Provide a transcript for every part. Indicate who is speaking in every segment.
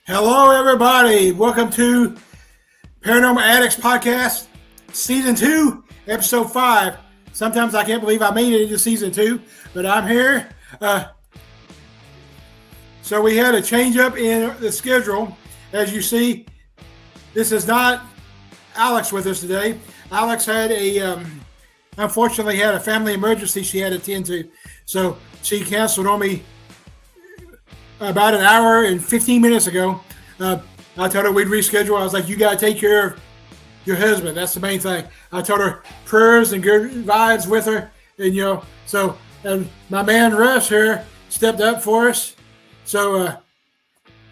Speaker 1: Hello, everybody. Welcome to Paranormal Addicts Podcast, Season 2, Episode 5. Sometimes I can't believe I made it into Season 2, but I'm here. So we had a change up in the schedule. As you see, this is not Alex with us today. Alex had unfortunately had a family emergency she had to attend to. So she canceled on me about an hour and 15 minutes ago. I told her we'd reschedule. I was like, you got to take care of your husband. That's the main thing. I told her prayers and good vibes with her. And, and my man Russ here stepped up for us. So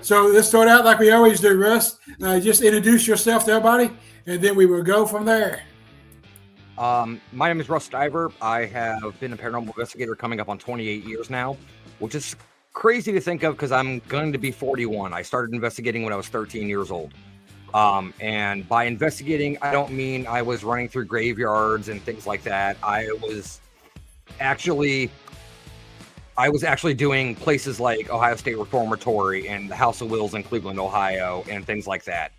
Speaker 1: let's start out like we always do, Russ. Just introduce yourself to everybody, and then we will go from there.
Speaker 2: My name is Russ Stiver. I have been a paranormal investigator coming up on 28 years now, which is crazy to think of because I'm going to be 41. I started investigating when I was 13 years old. And by investigating, I don't mean I was running through graveyards and things like that. I was actually doing places like Ohio State Reformatory and the House of Wills in Cleveland, Ohio, and things like that.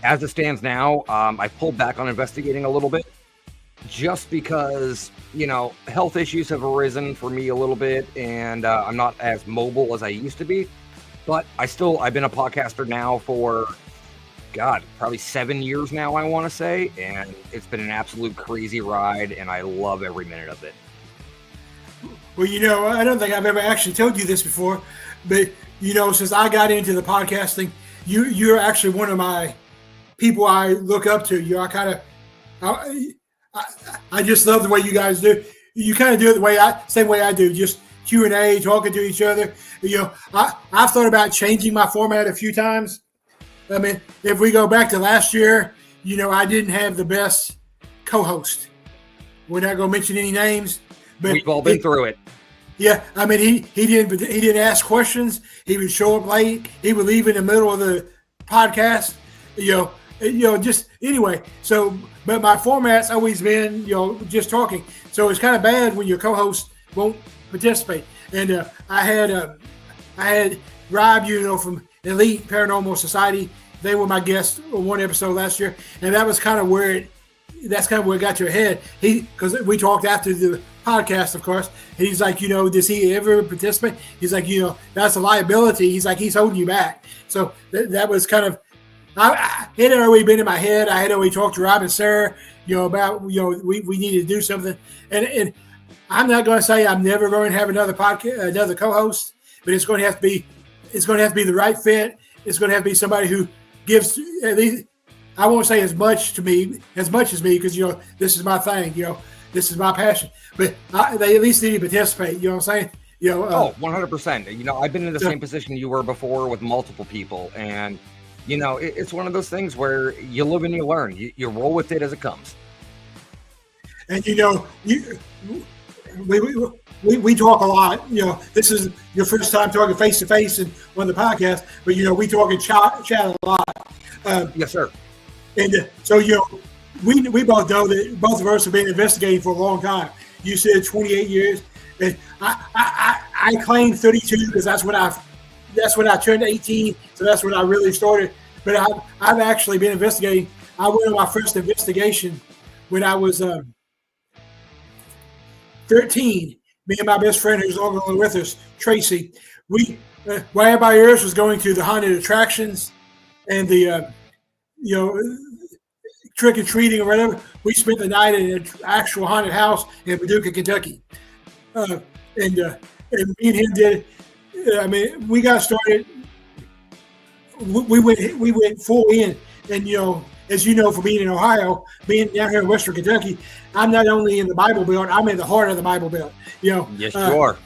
Speaker 2: As it stands now, I pulled back on investigating a little bit just because, health issues have arisen for me a little bit, and I'm not as mobile as I used to be. But I've been a podcaster now for, probably 7 years now, I want to say, and it's been an absolute crazy ride, and I love every minute of it.
Speaker 1: Well, I don't think I've ever actually told you this before, but, since I got into the podcasting, you're actually one of my people I look up to. I just love the way you guys do. You kind of do it same way I do, just Q&A, talking to each other. I've thought about changing my format a few times. I mean, if we go back to last year, I didn't have the best co-host. We're not going to mention any names, but
Speaker 2: we've all been through it.
Speaker 1: Yeah, I mean, he didn't ask questions. He would show up late. He would leave in the middle of the podcast. Just anyway. So, but my format's always been, just talking. So it's kind of bad when your co-host won't participate. And I had Rob, from Elite Paranormal Society. They were my guests on one episode last year, and that was kind of where it got to a head. Because we talked after the podcast, of course, and he's like, does he ever participate? He's like, that's a liability. He's like, he's holding you back. So that was kind of. It had already been in my head. I had already talked to Rob and Sarah, about, we needed to do something. And I'm not going to say I'm never going to have another co-host, but it's going to have to be the right fit. It's going to have to be somebody who gives at least, I won't say as much as me, because, this is my thing, this is my passion, but they at least need to participate. You know what I'm saying?
Speaker 2: 100%. I've been in the same position you were before with multiple people, and it's one of those things where you live and you learn. You roll with it as it comes.
Speaker 1: And we talk a lot. This is your first time talking face to face and on the podcast, but we talk and chat a lot.
Speaker 2: Yes, sir.
Speaker 1: And so we both know that both of us have been investigating for a long time. You said 28 years, and I claim 32 because that's when I turned 18. So that's when I really started. But I've actually been investigating. I went on my first investigation when I was 13. Me and my best friend, who's on with us, Tracy, while everybody else was going to the haunted attractions and the trick or treating or whatever, we spent the night in an actual haunted house in Paducah, Kentucky. And me and him did. We got started. We went full in, and as you know, for being in Ohio, being down here in Western Kentucky, I'm not only in the Bible Belt, I'm in the heart of the Bible Belt.
Speaker 2: Yes, you are.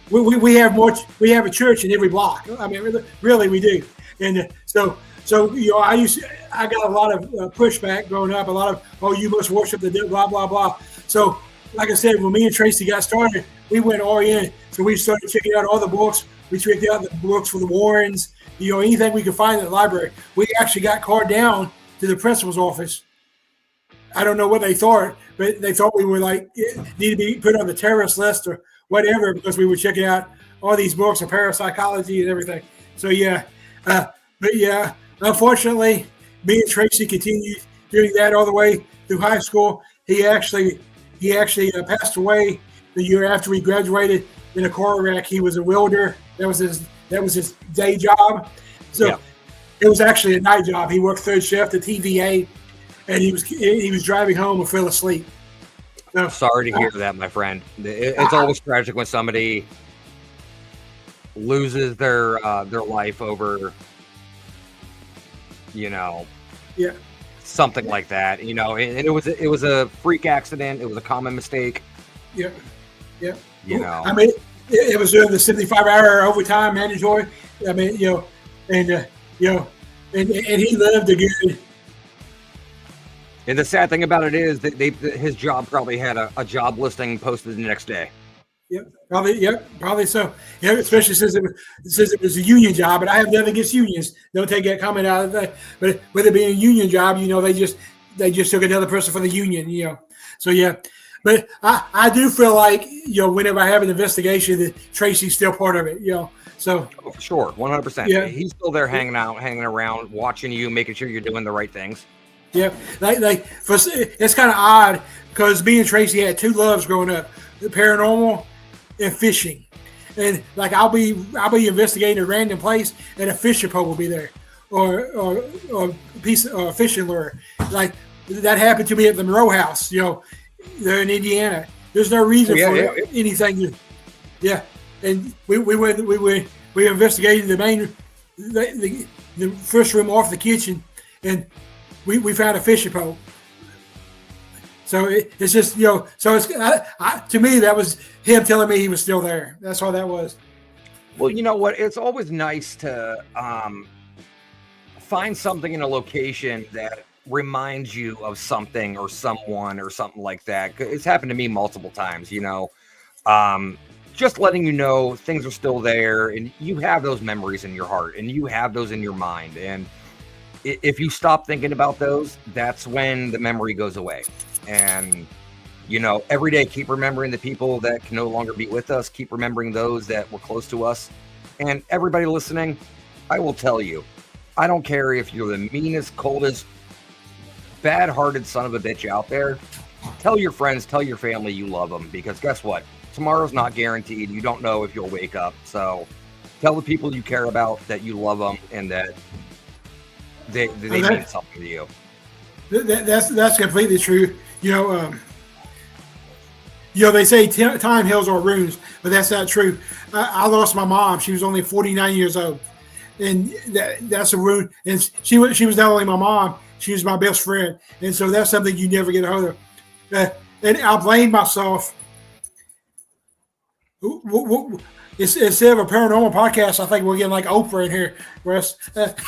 Speaker 1: We have a church in every block. I mean, really, we do. And so I got a lot of pushback growing up. A lot of, you must worship the blah blah blah. So, like I said, when me and Tracy got started, we went all in. So we started checking out all the books. We checked out the books for the Warrens. Anything we could find in the library. We actually got called down to the principal's office. I don't know what they thought, but they thought we were need to be put on the terrorist list or whatever because we were checking out all these books of parapsychology and everything. So yeah, but yeah, unfortunately, me and Tracy continued doing that all the way through high school. He actually passed away the year after we graduated in a car wreck. He was a welder. That was his day job. So
Speaker 2: Yeah.
Speaker 1: it was actually a night job. He worked third shift at TVA, and he was driving home and fell asleep. So,
Speaker 2: Sorry to hear that, my friend. It's always tragic when somebody loses their life over,
Speaker 1: yeah,
Speaker 2: something like that. And it was a freak accident. It was a common mistake.
Speaker 1: yeah, yeah.
Speaker 2: I
Speaker 1: mean, it was during the 75-hour overtime mandatory. I mean, and he lived a good.
Speaker 2: And the sad thing about it is that his job probably had a job listing posted the next day.
Speaker 1: Probably so. Yeah, especially since it was a union job, and I have nothing against unions. Don't take that comment out of that. But with it being a union job, they just took another person for the union. So yeah, but I do feel like whenever I have an investigation, that Tracy's still part of it. So
Speaker 2: oh, for sure, 100%.
Speaker 1: Yeah.
Speaker 2: He's still there, hanging around, watching you, making sure you're doing the right things.
Speaker 1: Yeah, it's kind of odd because me and Tracy had two loves growing up: the paranormal and fishing. And like I'll be investigating a random place, and a fishing pole will be there, or a piece of fishing lure. Like that happened to me at the Monroe House. They're in Indiana. There's no reason for anything. And we investigated the first room off the kitchen, and we found a fishing pole. So it's just so it's to me that was him telling me he was still there. That's all that was.
Speaker 2: Well, you know what? It's always nice to find something in a location that reminds you of something or someone or something like that. It's happened to me multiple times. Just letting you know things are still there, and you have those memories in your heart, and you have those in your mind, and if you stop thinking about those, that's when the memory goes away. And, every day, keep remembering the people that can no longer be with us. Keep remembering those that were close to us. And everybody listening, I will tell you, I don't care if you're the meanest, coldest, bad-hearted son of a bitch out there. Tell your friends, tell your family you love them. Because guess what? Tomorrow's not guaranteed. You don't know if you'll wake up. So tell the people you care about that you love them and that they mean something to you.
Speaker 1: That's completely true. They say time heals all wounds, but that's not true. I lost my mom. She was only 49 years old, and that's a wound. And she was not only my mom; she was my best friend, and so that's something you never get a hold of. And I blame myself. Instead of a paranormal podcast, I think we're getting like Oprah in here, Russ. But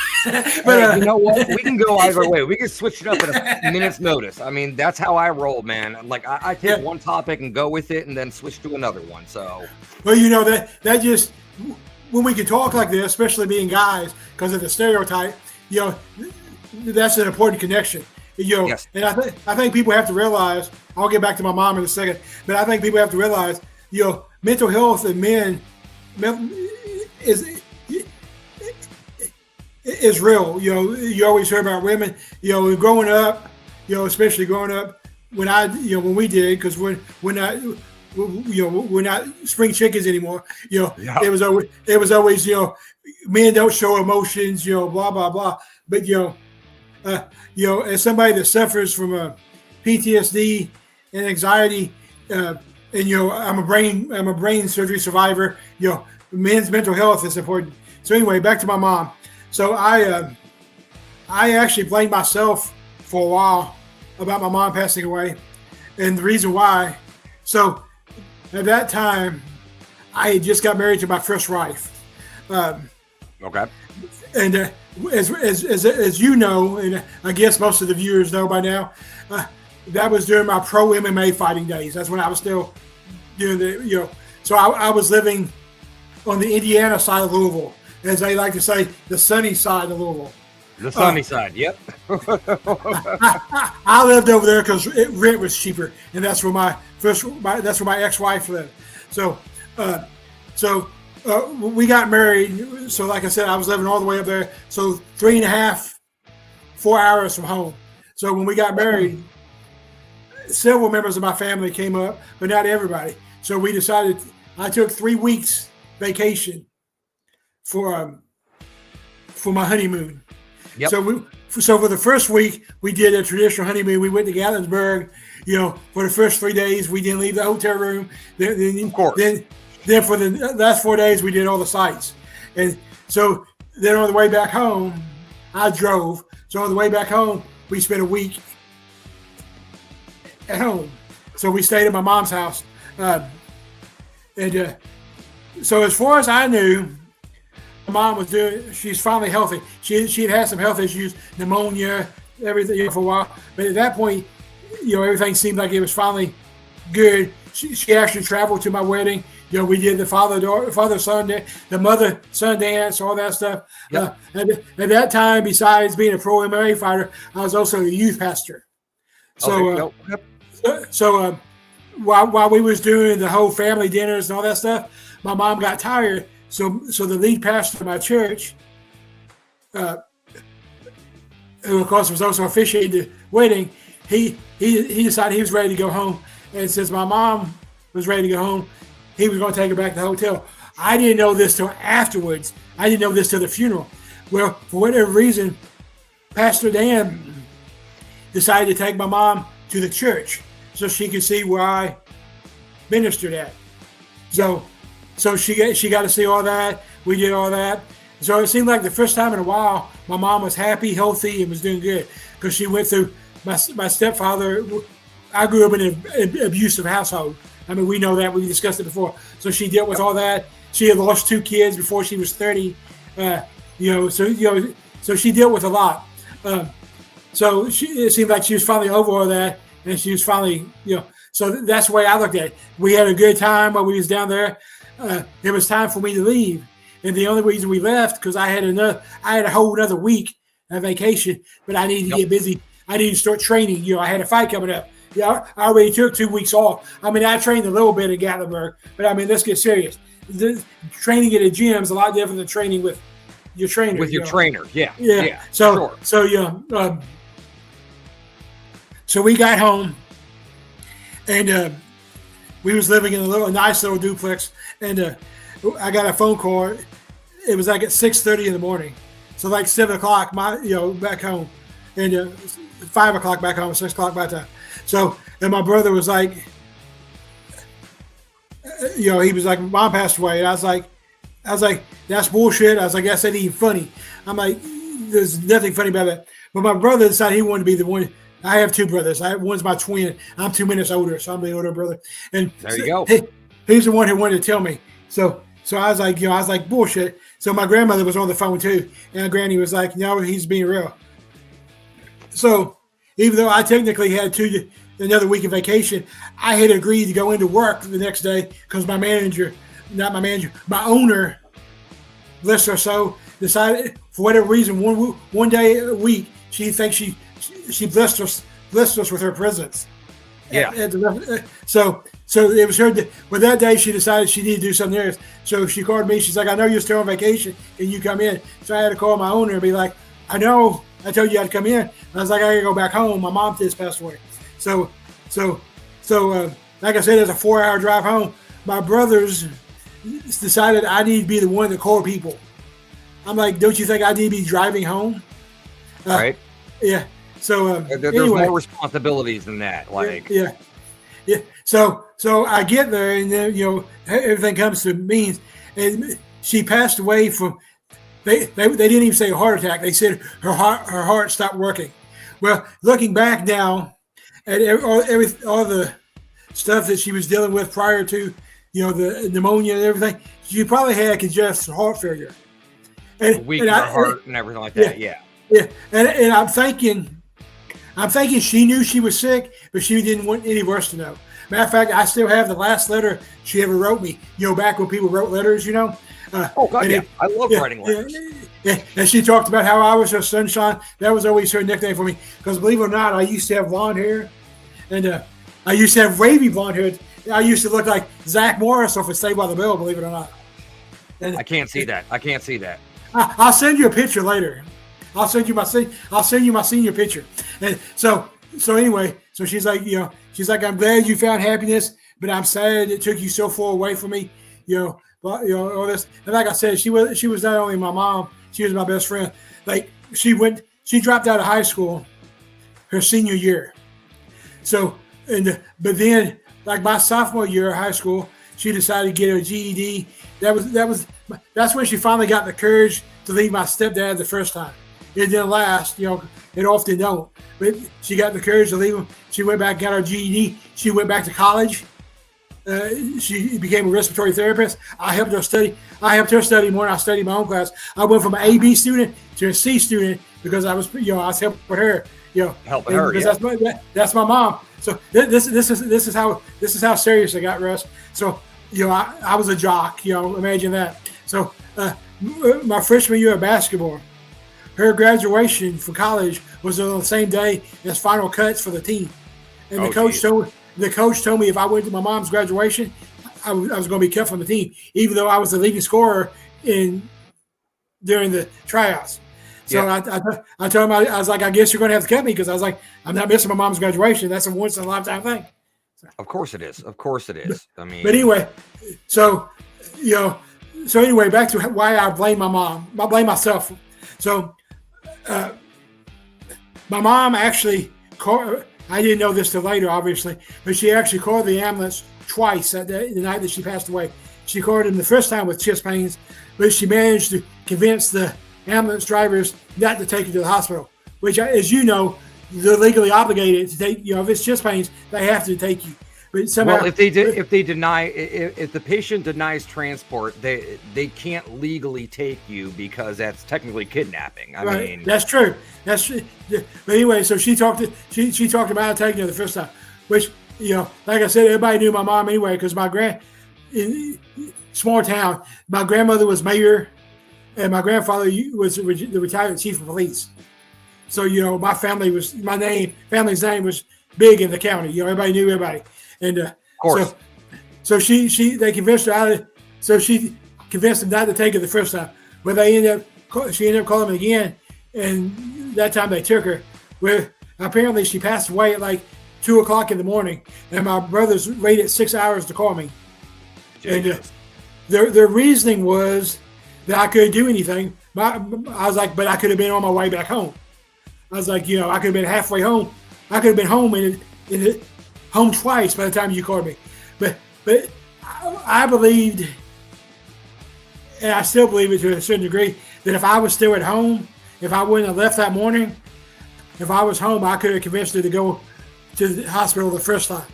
Speaker 2: you know what? We can go either way. We can switch it up at a minute's notice. I mean, that's how I roll, man. Like I take one topic and go with it, and then switch to another one. So,
Speaker 1: well, that just when we can talk like this, especially being guys, because of the stereotype, that's an important connection.
Speaker 2: Yes.
Speaker 1: And I think people have to realize. I'll get back to my mom in a second, but I think people have to realize, mental health in men is real. You always hear about women. Growing up. Especially growing up when we did, because we're not spring chickens anymore. It was always men don't show emotions. Blah blah blah. But as somebody that suffers from PTSD and anxiety. And I'm a brain surgery survivor. Men's mental health is important. So anyway, back to my mom. So I actually blamed myself for a while about my mom passing away, and the reason why. So at that time, I had just got married to my first wife.
Speaker 2: Okay.
Speaker 1: And as you know, and I guess most of the viewers know by now, that was during my pro MMA fighting days. That's when I was still doing so I was living on the Indiana side of Louisville, as they like to say, the sunny side of Louisville.
Speaker 2: The sunny side, yep.
Speaker 1: I lived over there because rent was cheaper, and that's where my ex-wife lived. So We got married. So like I said, I was living all the way up there. So 3.5, 4 hours from home. So when we got married, several members of my family came up, but not everybody. So we decided, I took 3 weeks vacation for my honeymoon.
Speaker 2: Yep.
Speaker 1: So for the first week, we did a traditional honeymoon. We went to Gatlinburg. For the first 3 days, we didn't leave the hotel room.
Speaker 2: Of course.
Speaker 1: Then for the last 4 days, we did all the sites. And so then on the way back home, I drove. So on the way back home, we spent a week at home. So we stayed at my mom's house. So as far as I knew, my mom was she's finally healthy. She'd had some health issues, pneumonia, everything for a while. But at that point, everything seemed like it was finally good. She actually traveled to my wedding. We did the father-son, the mother-son dance, all that stuff.
Speaker 2: Yep.
Speaker 1: At that time, besides being a pro MMA fighter, I was also a youth pastor. So, while we was doing the whole family dinners and all that stuff, my mom got tired. So the lead pastor of my church, who of course was also officiating the wedding, he decided he was ready to go home. And since my mom was ready to go home, he was going to take her back to the hotel. I didn't know this till afterwards. I didn't know this till the funeral. Well, for whatever reason, Pastor Dan decided to take my mom to the church so she could see where I ministered at. So she got to see all that. We did all that. So it seemed like the first time in a while, my mom was happy, healthy, and was doing good because she went through my stepfather. I grew up in an abusive household. I mean, we know that. We discussed it before. So she dealt with all that. She had lost 2 kids before she was 30. So she dealt with a lot. So it seemed like she was finally over all that, and she was finally, So that's the way I looked at it. We had a good time while we was down there. It was time for me to leave, and the only reason we left because I had a whole another week of vacation, but I needed to get busy. I needed to start training. I had a fight coming up. I already took 2 weeks off. I mean, I trained a little bit at Gatlinburg, but I mean, let's get serious. Training at a gym is a lot different than training with your trainer.
Speaker 2: With your trainer, yeah.
Speaker 1: So we got home, and we was living in a nice little duplex, and I got a phone call. It was like at 6:30 in the morning, so like 7 o'clock, back home, and 5 o'clock back home, 6 o'clock by time. So, and my brother was like, he was like, Mom passed away. And I was like, that's bullshit. I was like, that's not even funny. I'm like, there's nothing funny about that. But my brother decided he wanted to be the one. I have 2 brothers. One's my twin. I'm 2 minutes older, so I'm the older brother. And
Speaker 2: there you go.
Speaker 1: He's the one who wanted to tell me. So I was like, bullshit. So my grandmother was on the phone too, and Granny was like, no, he's being real. So even though I technically had another week of vacation, I had agreed to go into work the next day because my owner, bless her soul, decided for whatever reason one day a week she thinks she blessed us with her presence.
Speaker 2: Yeah.
Speaker 1: So it was her. But that day she decided she needed to do something else. So she called me. She's like, I know you're still on vacation. Can you come in? So I had to call my owner and be like, I know. I told you I'd come in. And I was like, I gotta go back home. My mom just passed away. So like I said, it's a 4-hour drive home. My brothers decided I need to be the one to call people. I'm like, don't you think I need to be driving home?
Speaker 2: Right.
Speaker 1: Yeah. So
Speaker 2: there's more responsibilities than that. Like
Speaker 1: yeah. So I get there, and then everything comes to means, and she passed away from. They didn't even say a heart attack. They said her heart stopped working. Well, looking back now at all the stuff that she was dealing with prior to the pneumonia and everything, she probably had congestive heart failure. And
Speaker 2: weak in her heart and everything like that. Yeah.
Speaker 1: And I'm thinking she knew she was sick, but she didn't want any of us to know. Matter of fact, I still have the last letter she ever wrote me. Back when people wrote letters,
Speaker 2: Oh God, yeah! I love writing letters.
Speaker 1: Yeah, and she talked about how I was her sunshine. That was always her nickname for me. Because believe it or not, I used to have blonde hair, and I used to have wavy blonde hair. I used to look like Zach Morris off of Saved by the Bell. Believe it or not. And
Speaker 2: I can't see that. I can't see that.
Speaker 1: I'll send you a picture later. I'll send you my senior picture. And so anyway, so she's like, I'm glad you found happiness, but I'm sad it took you so far away from me. All this. And like I said, she was not only my mom, she was my best friend. Like she dropped out of high school her senior year. So but then like my sophomore year of high school, she decided to get her GED. That's when she finally got the courage to leave my stepdad the first time. It didn't last, it often don't. But she got the courage to leave him. She went back, got her GED. She went back to college. She became a respiratory therapist. I helped her study. More than I studied my own class. I went from an A/B student to a C student because I was helping her.
Speaker 2: Helping her,
Speaker 1: because that's my mom. So this is how serious I got, Russ. So I was a jock. Imagine that. So my freshman year of basketball, her graduation from college was on the same day as final cuts for the team, and the coach told me if I went to my mom's graduation, I was going to be cut from the team, even though I was the leading scorer during the tryouts. So yeah. I told him, I was like, I guess you're going to have to cut me because I was like, I'm not missing my mom's graduation. That's a once in a lifetime thing.
Speaker 2: Of course it is. Of course it is.
Speaker 1: But anyway, so anyway, back to why I blame my mom. I blame myself. So my mom actually called. I didn't know this till later, obviously, but she actually called the ambulance twice the night that she passed away. She called him the first time with chest pains, but she managed to convince the ambulance drivers not to take her to the hospital, which, as you know, they're legally obligated to take. If it's chest pains, they have to take you. But somehow,
Speaker 2: if the patient denies transport, they can't legally take you because that's technically kidnapping. I mean,
Speaker 1: that's true. That's true. But anyway, so she talked about taking her the first time, which like I said, everybody knew my mom anyway because in small town, my grandmother was mayor, and my grandfather was the retired chief of police. So my family's name was big in the county. Everybody knew everybody. And
Speaker 2: of course.
Speaker 1: So they convinced her so she convinced them not to take it the first time. But she ended up calling them again, and that time they took her. Where apparently she passed away at like 2:00 in the morning, and my brothers waited 6 hours to call me. And their reasoning was that I couldn't do anything. I was like, but I could have been on my way back home. I was like, I could have been halfway home. I could have been home home twice by the time you called me. But I believed, and I still believe it to a certain degree, that if I was still at home, if I wouldn't have left that morning, if I was home, I could have convinced her to go to the hospital the first time.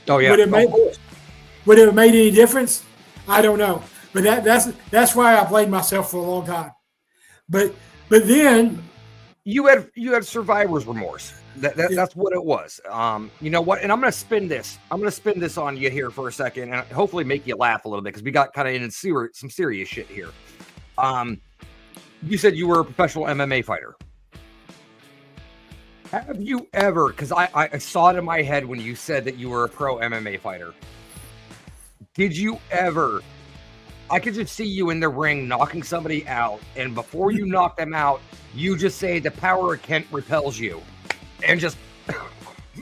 Speaker 2: Oh yeah.
Speaker 1: Would it have made any difference? I don't know. But that's why I blamed myself for a long time. But then
Speaker 2: you had survivor's remorse. That's what it was. You know what? And I'm going to spin this. On you here for a second and hopefully make you laugh a little bit because we got kind of into some serious shit here. You said you were a professional MMA fighter. Have you ever, because I saw it in my head when you said that you were a pro MMA fighter. Did you ever, I could just see you in the ring knocking somebody out, and before you knock them out, you just say the power of Kent repels you. And just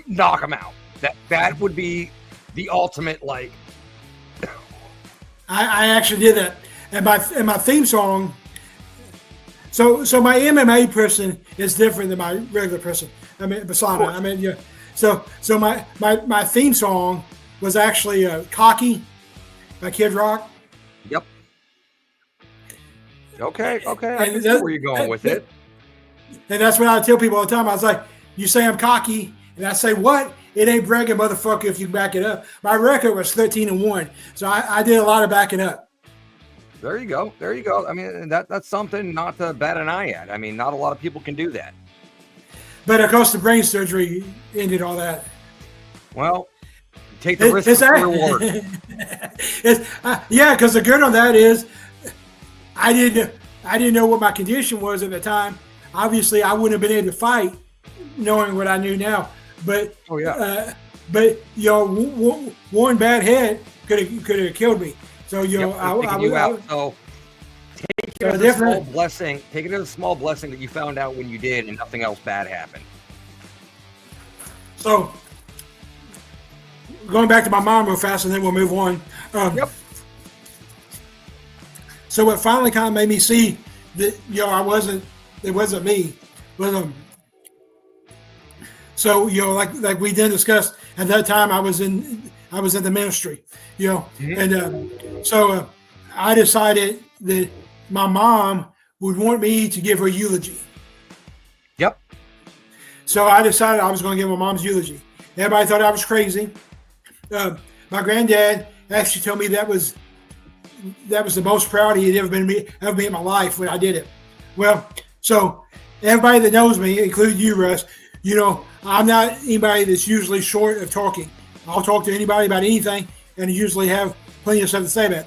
Speaker 2: knock them out. That would be the ultimate, like.
Speaker 1: I actually did that, and my theme song. So my MMA person is different than my regular person. I mean, Basana. I mean, yeah. So my theme song was actually "Cocky" by Kid Rock.
Speaker 2: Yep. Okay. I can see where you're going with it.
Speaker 1: And that's what I tell people all the time. I was like, you say I'm cocky, and I say, what? It ain't bragging, motherfucker, if you back it up. My record was 13-1, so I did a lot of backing up.
Speaker 2: There you go. I mean, that's something not to bat an eye at. I mean, not a lot of people can do that.
Speaker 1: But of course, the brain surgery ended all that.
Speaker 2: Well, take the risk for the reward.
Speaker 1: Yeah, because the good on that is I didn't know what my condition was at the time. Obviously, I wouldn't have been able to fight knowing what I knew now. But
Speaker 2: one
Speaker 1: bad head could have killed me. So
Speaker 2: it as a small blessing. Take it as a small blessing that you found out when you did, and nothing else bad happened.
Speaker 1: So, going back to my mom real fast, and then we'll move on.
Speaker 2: Yep.
Speaker 1: So it finally kind of made me see that it wasn't me, but so like we did discuss at that time, I was in the ministry, and so I decided that my mom would want me to give her eulogy.
Speaker 2: Yep.
Speaker 1: So I decided I was going to give my mom's eulogy. Everybody thought I was crazy. My granddad actually told me that was the most proud he had ever been in my life when I did it. Well, so everybody that knows me, including you, Russ, I'm not anybody that's usually short of talking. I'll talk to anybody about anything and usually have plenty of stuff to say about it.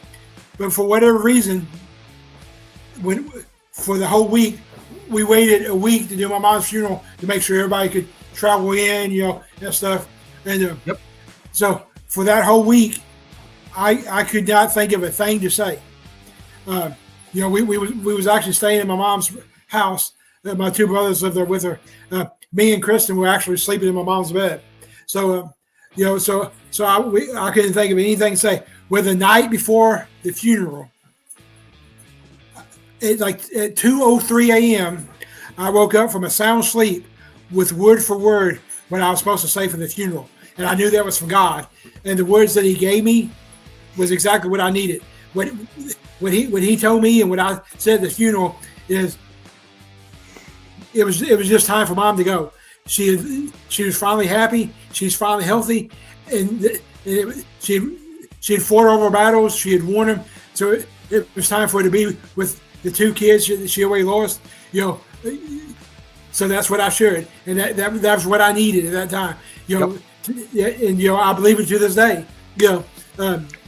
Speaker 1: But for whatever reason, for the whole week, we waited a week to do my mom's funeral to make sure everybody could travel in, and stuff. And so for that whole week, I could not think of a thing to say. We was actually staying in my mom's house. My two brothers lived there with her. Me and Kristen were actually sleeping in my mom's bed. So, I couldn't think of anything to say. Well, the night before the funeral, at 2:03 a.m., I woke up from a sound sleep with word for word what I was supposed to say for the funeral, and I knew that was from God. And the words that He gave me was exactly what I needed. What he told me and what I said at the funeral is, it was just time for Mom to go. She was finally happy. She's finally healthy, and she had fought over battles. She had won them. So it was time for her to be with the two kids that she already lost. So that's what I shared, and that was what I needed at that time. And I believe it to this day.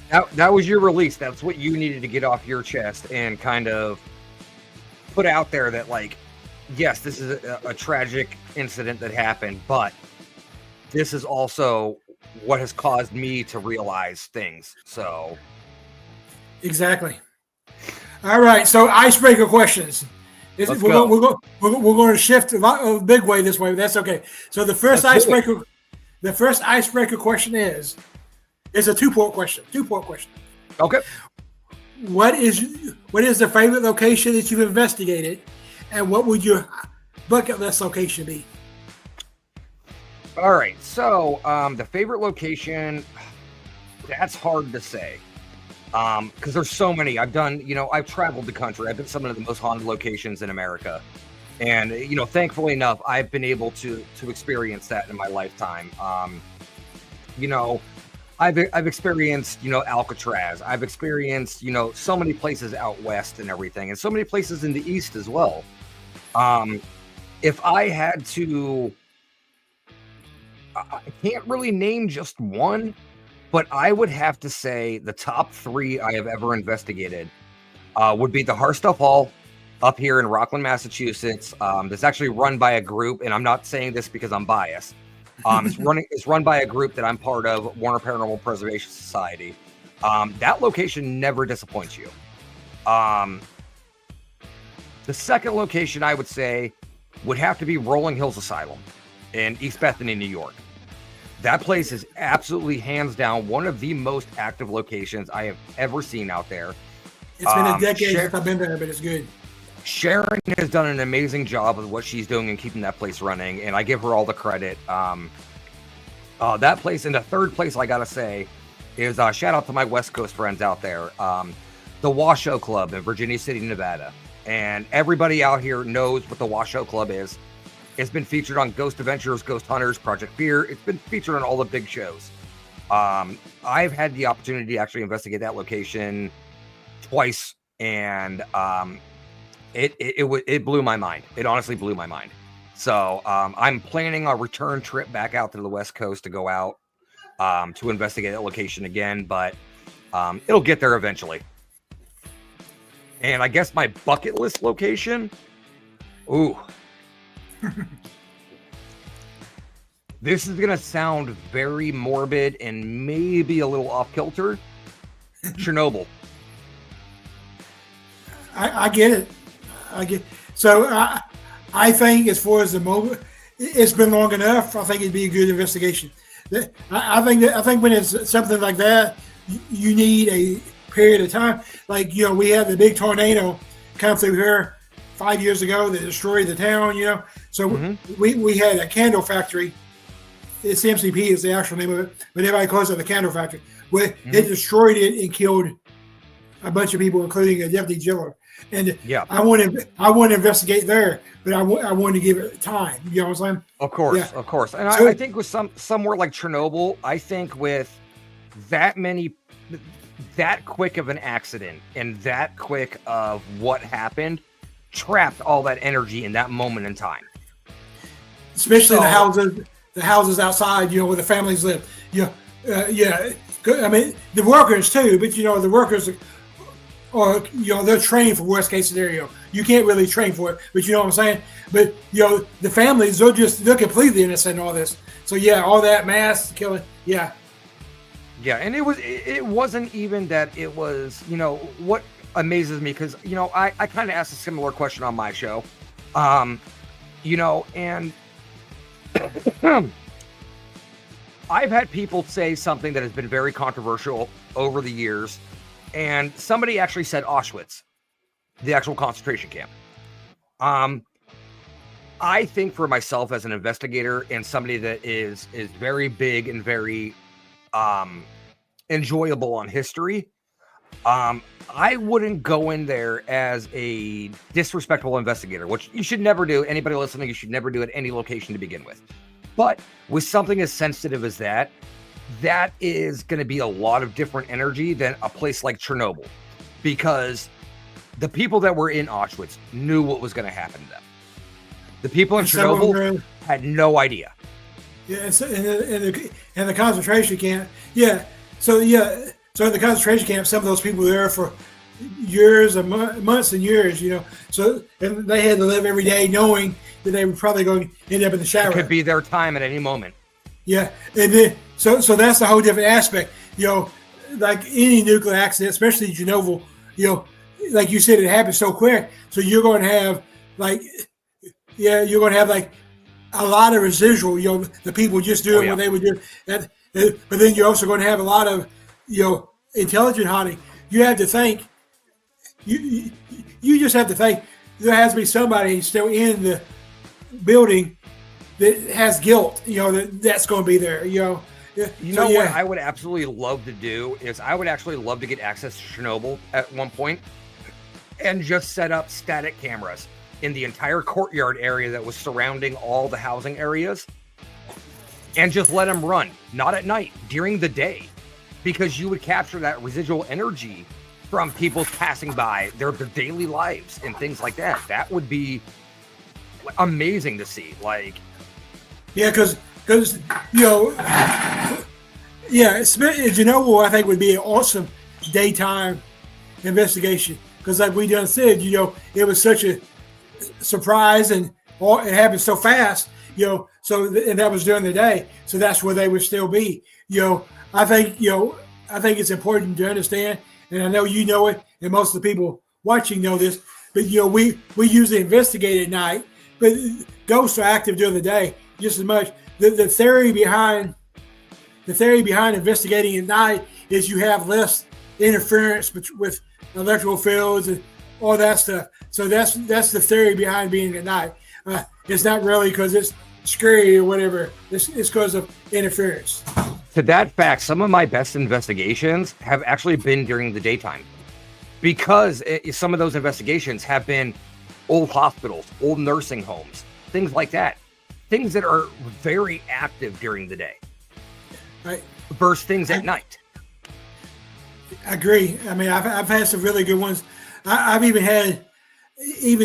Speaker 2: That was your release. That's what you needed to get off your chest and kind of put out there that, like, yes, this is a tragic incident that happened, but this is also what has caused me to realize things. So,
Speaker 1: exactly. All right. So, icebreaker questions. We're going to shift a big way this way, but that's okay. So, the first icebreaker question is a two-part question.
Speaker 2: Okay.
Speaker 1: What is the favorite location that you've investigated, and what would your bucket list location be?
Speaker 2: All right. So, the favorite location, that's hard to say. Because there's so many. I've traveled the country. I've been some of the most haunted locations in America. And, thankfully enough, I've been able to experience that in my lifetime. I've experienced, Alcatraz. I've experienced, so many places out west and everything, and so many places in the east as well. If I had to, I can't really name just one, but I would have to say the top three I have ever investigated would be the Harstuff Hall up here in Rockland, Massachusetts. That's actually run by a group, and I'm not saying this because I'm biased. It's run by a group that I'm part of, Warner Paranormal Preservation Society. That location never disappoints you. The second location I would say would have to be Rolling Hills Asylum in East Bethany, New York. That place is absolutely, hands down, one of the most active locations I have ever seen out there.
Speaker 1: It's been a decade since I've been there, but it's good.
Speaker 2: Sharon has done an amazing job with what she's doing and keeping that place running, and I give her all the credit. That place, and the third place I gotta say is shout out to my West Coast friends out there, the Washoe Club in Virginia City, Nevada. And everybody out here knows what the Washoe Club is. It's been featured on Ghost Adventures, Ghost Hunters, Project Fear. It's been featured on all the big shows. I've had the opportunity to actually investigate that location twice, and it blew my mind. It honestly blew my mind. So I'm planning a return trip back out to the West Coast to go out to investigate that location again, but it'll get there eventually. And I guess my bucket list location, this is going to sound very morbid and maybe a little off kilter. Chernobyl.
Speaker 1: I get it. So I think as far as the moment, it's been long enough. I think it'd be a good investigation. I think when it's something like that, you need a period of time. Like, we had the big tornado come through here 5 years ago that destroyed the town. So we had a candle factory. It's MCP is the actual name of it, but everybody calls it the candle factory. Where it destroyed it and killed a bunch of people, including a deputy jailer. And I want to investigate there, but I want to give it time. You know what I'm saying?
Speaker 2: Of course. And I think with somewhere like Chernobyl, I think with that quick of an accident and that quick of what happened, trapped all that energy in that moment in time.
Speaker 1: Especially the houses outside, where the families live. I mean, the workers too, but the workers are, they're trained for worst case scenario. You can't really train for it, but you know what I'm saying? But, the families, they're completely innocent in all this. So all that mass killing, Yeah,
Speaker 2: and it wasn't even that it was, what amazes me, because, I kind of asked a similar question on my show, and I've had people say something that has been very controversial over the years, and somebody actually said Auschwitz, the actual concentration camp. I think for myself as an investigator and somebody that is very big and very enjoyable on history, I wouldn't go in there as a disrespectful investigator, which you should never do. Anybody listening, you should never do at any location to begin with. But with something as sensitive as that is going to be a lot of different energy than a place like Chernobyl, because the people that were in Auschwitz knew what was going to happen to them. The people in Chernobyl had no idea.
Speaker 1: Yeah, and the concentration camp. Yeah, so in the concentration camp, some of those people were there for years and months and years. So and they had to live every day knowing that they were probably going to end up in the shower.
Speaker 2: It could be their time at any moment.
Speaker 1: Yeah, and then so that's a whole different aspect. Like any nuclear accident, especially Chernobyl. Like you said, it happened so quick. So you're going to have you're going to have like a lot of residual. The people just doing what they would do. But then you're also going to have a lot of intelligent hunting. You have to think. You just have to think. There has to be somebody still in the building that has guilt, that's going to be there,
Speaker 2: What I would absolutely love to do is I would actually love to get access to Chernobyl at one point and just set up static cameras in the entire courtyard area that was surrounding all the housing areas and just let them run, not at night, during the day, because you would capture that residual energy from people passing by, their daily lives and things like that. That would be amazing to see.
Speaker 1: Because Chernobyl, I think would be an awesome daytime investigation. Because like we just said, it was such a surprise and it happened so fast, and that was during the day. So that's where they would still be. I think it's important to understand, and I know you know it, and most of the people watching know this, but we usually investigate at night, but ghosts are active during the day just as much. The theory behind investigating at night is you have less interference with electrical fields and all that stuff. So that's the theory behind being at night. It's not really because it's scary or whatever. It's because of interference.
Speaker 2: To that fact, some of my best investigations have actually been during the daytime, because some of those investigations have been old hospitals, old nursing homes, things like that. Things that are very active during the day versus things at night.
Speaker 1: I agree. I mean, I've had some really good ones. I've even had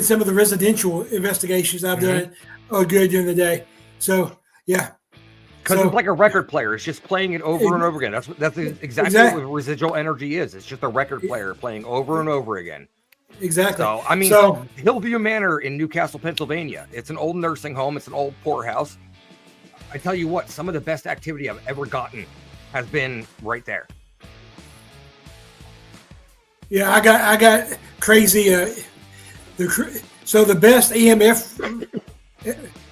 Speaker 1: some of the residential investigations I've done are good during the day. So, yeah.
Speaker 2: Because it's like a record player. It's just playing it over and over again. That's exactly what residual energy is. It's just a record player playing over and over again.
Speaker 1: Exactly.
Speaker 2: So, I mean, Hillview Manor in Newcastle, Pennsylvania. It's an old nursing home. It's an old poorhouse. I tell you what, some of the best activity I've ever gotten has been right there.
Speaker 1: Yeah, I got crazy. So the best EMF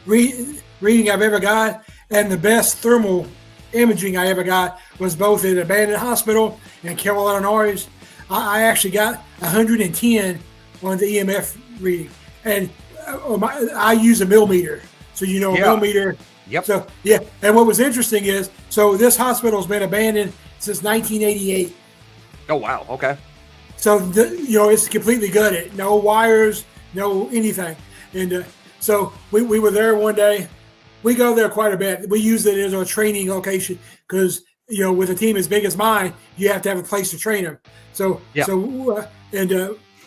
Speaker 1: reading I've ever got, and the best thermal imaging I ever got was both at an abandoned hospital in Carroll, Illinois. I actually got 110 on the EMF reading, and I use a millimeter. So a millimeter.
Speaker 2: Yep.
Speaker 1: So yeah, and what was interesting is, so this hospital's been abandoned since 1988.
Speaker 2: Oh wow. Okay.
Speaker 1: So it's completely gutted, no wires, no anything, and so we were there one day. We go there quite a bit. We use it as a training location because with a team as big as mine, you have to have a place to train them. So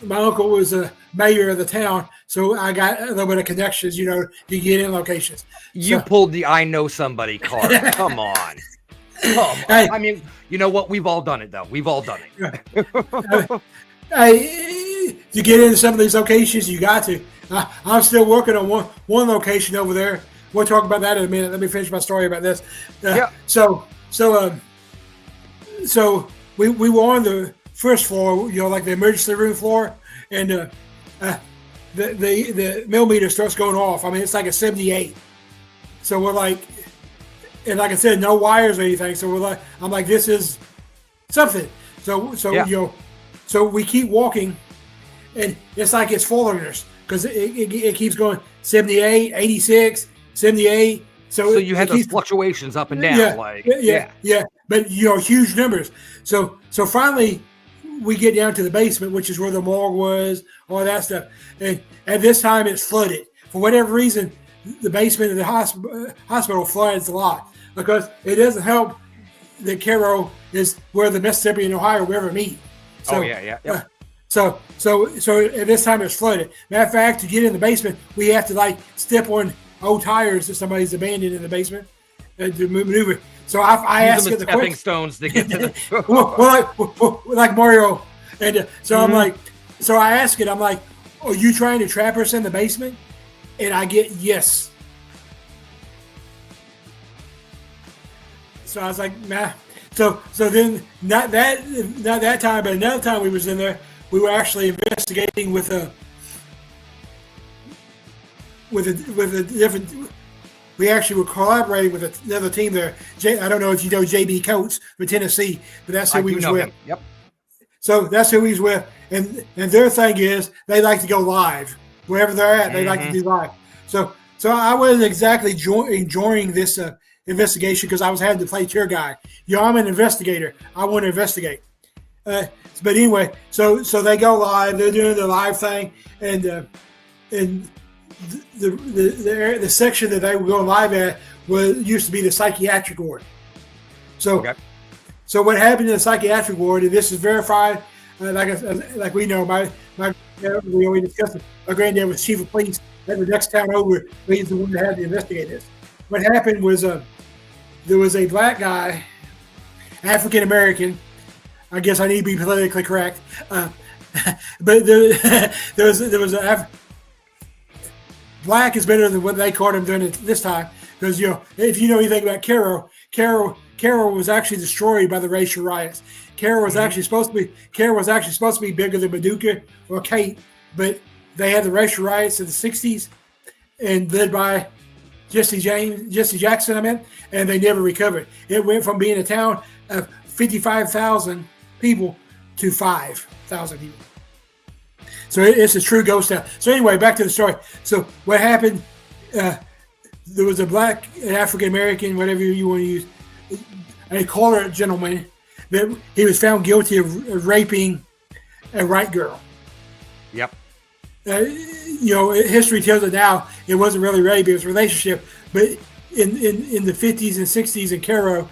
Speaker 1: my uncle was a mayor of the town, so I got a little bit of connections, to get in locations.
Speaker 2: You pulled the I know somebody card. Come on.
Speaker 1: Hey,
Speaker 2: I mean, you know what? We've all done it, though. We've all done it.
Speaker 1: You get into some of these locations, you got to. I'm still working on one location over there. We'll talk about that in a minute. Let me finish my story about this. So we were on the first floor, like the emergency room floor, and the millimeter starts going off. I mean, it's like a 78. So we're like, and like I said, no wires or anything. So I'm like, this is something. So we keep walking, and it's like it's following us because it keeps going 78, 86, 78. So
Speaker 2: you had those fluctuations up and down.
Speaker 1: Yeah. But huge numbers. So finally we get down to the basement, which is where the morgue was, all that stuff. And at this time it's flooded. For whatever reason, the basement of the hospital floods a lot because it doesn't help that Cairo is where the Mississippi and Ohio River meet. So, So at this time it's flooded. Matter of fact, to get in the basement, we have to step on old tires that somebody's abandoned in the basement to maneuver. So I asked it the
Speaker 2: stepping
Speaker 1: question.
Speaker 2: stones to get to the
Speaker 1: like Mario, and so
Speaker 2: Mm-hmm.
Speaker 1: I'm like, so I ask it. I'm like, are you trying to trap us in the basement? And I get yes. So I was like, nah. So then not that time, but another time we was in there, we were actually investigating with a different. We actually were collaborating with another team there. I don't know if you know JB Coates for Tennessee, but that's who we was with.
Speaker 2: Him. Yep.
Speaker 1: So that's who he's with, and their thing is they like to go live wherever they're at. They like to do live. So I wasn't exactly enjoying this investigation because I was having to play tour guide. I'm an investigator. I want to investigate. But anyway, so they go live. They're doing the live thing, and the section that they were going live at used to be the psychiatric ward. So what happened in the psychiatric ward, and this is verified, like we know, we always discussed it. My granddad was chief of police at the next town over. He's the one that had to investigate this. What happened was there was a black guy, African American. I guess I need to be politically correct, but there was black is better than what they called him during this time because if you know anything about Cairo was actually destroyed by the racial riots. Cairo was actually supposed to be bigger than Paducah or Kate, but they had the racial riots in the '60s and led by Jesse Jackson, and they never recovered. It went from being a town of 55,000 people to 5,000 people. So it's a true ghost town. So anyway, back to the story. So what happened, there was a black, African American, whatever you want to use, a colored gentleman that he was found guilty of raping a white girl.
Speaker 2: Yep.
Speaker 1: History tells it now. It wasn't really rape; it was a relationship. But in the 50s and 60s in Cairo,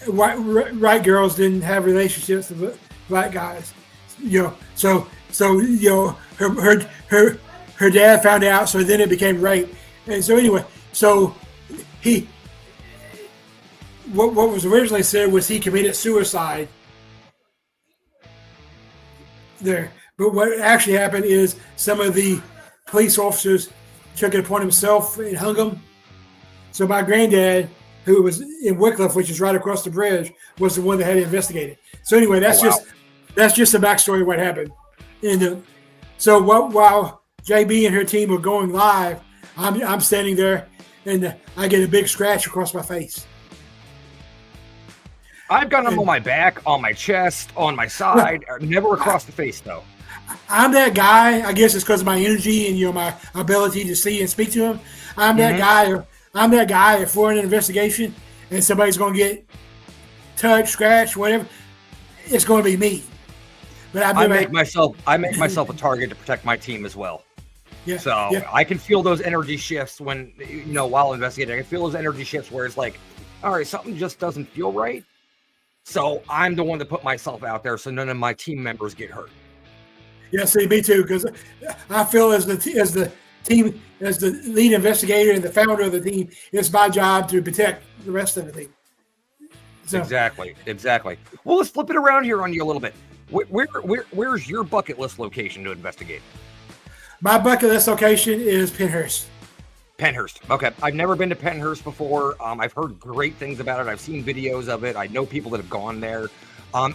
Speaker 1: white girls didn't have relationships with black guys. So her dad found out. So then it became rape. And so anyway, so what was originally said was he committed suicide there. But what actually happened is some of the police officers took it upon himself and hung him. So my granddad, who was in Wycliffe, which is right across the bridge, was the one that had to investigate it. So anyway, that's just the backstory of what happened. And so while JB and her team were going live, I'm standing there, and I get a big scratch across my face.
Speaker 2: I've got them on my back, on my chest, on my side, never across the face though.
Speaker 1: I'm that guy. I guess it's because of my energy and my ability to see and speak to him. I'm that guy. I'm that guy. If we're in an investigation and somebody's going to get touched, scratched, whatever, it's going to be me. But
Speaker 2: I make myself a target to protect my team as well.
Speaker 1: Yeah.
Speaker 2: So I can feel those energy shifts when while investigating. I can feel those energy shifts where it's like, all right, something just doesn't feel right. So I'm the one to put myself out there so none of my team members get hurt.
Speaker 1: Yeah, see, me too, because I feel as the lead investigator and the founder of the team, it's my job to protect the rest of the team. So,
Speaker 2: Exactly. Well, let's flip it around here on you a little bit. Where's your bucket list location to investigate?
Speaker 1: My bucket list location is Pennhurst.
Speaker 2: Pennhurst. Okay. I've never been to Pennhurst before. I've heard great things about it. I've seen videos of it. I know people that have gone there.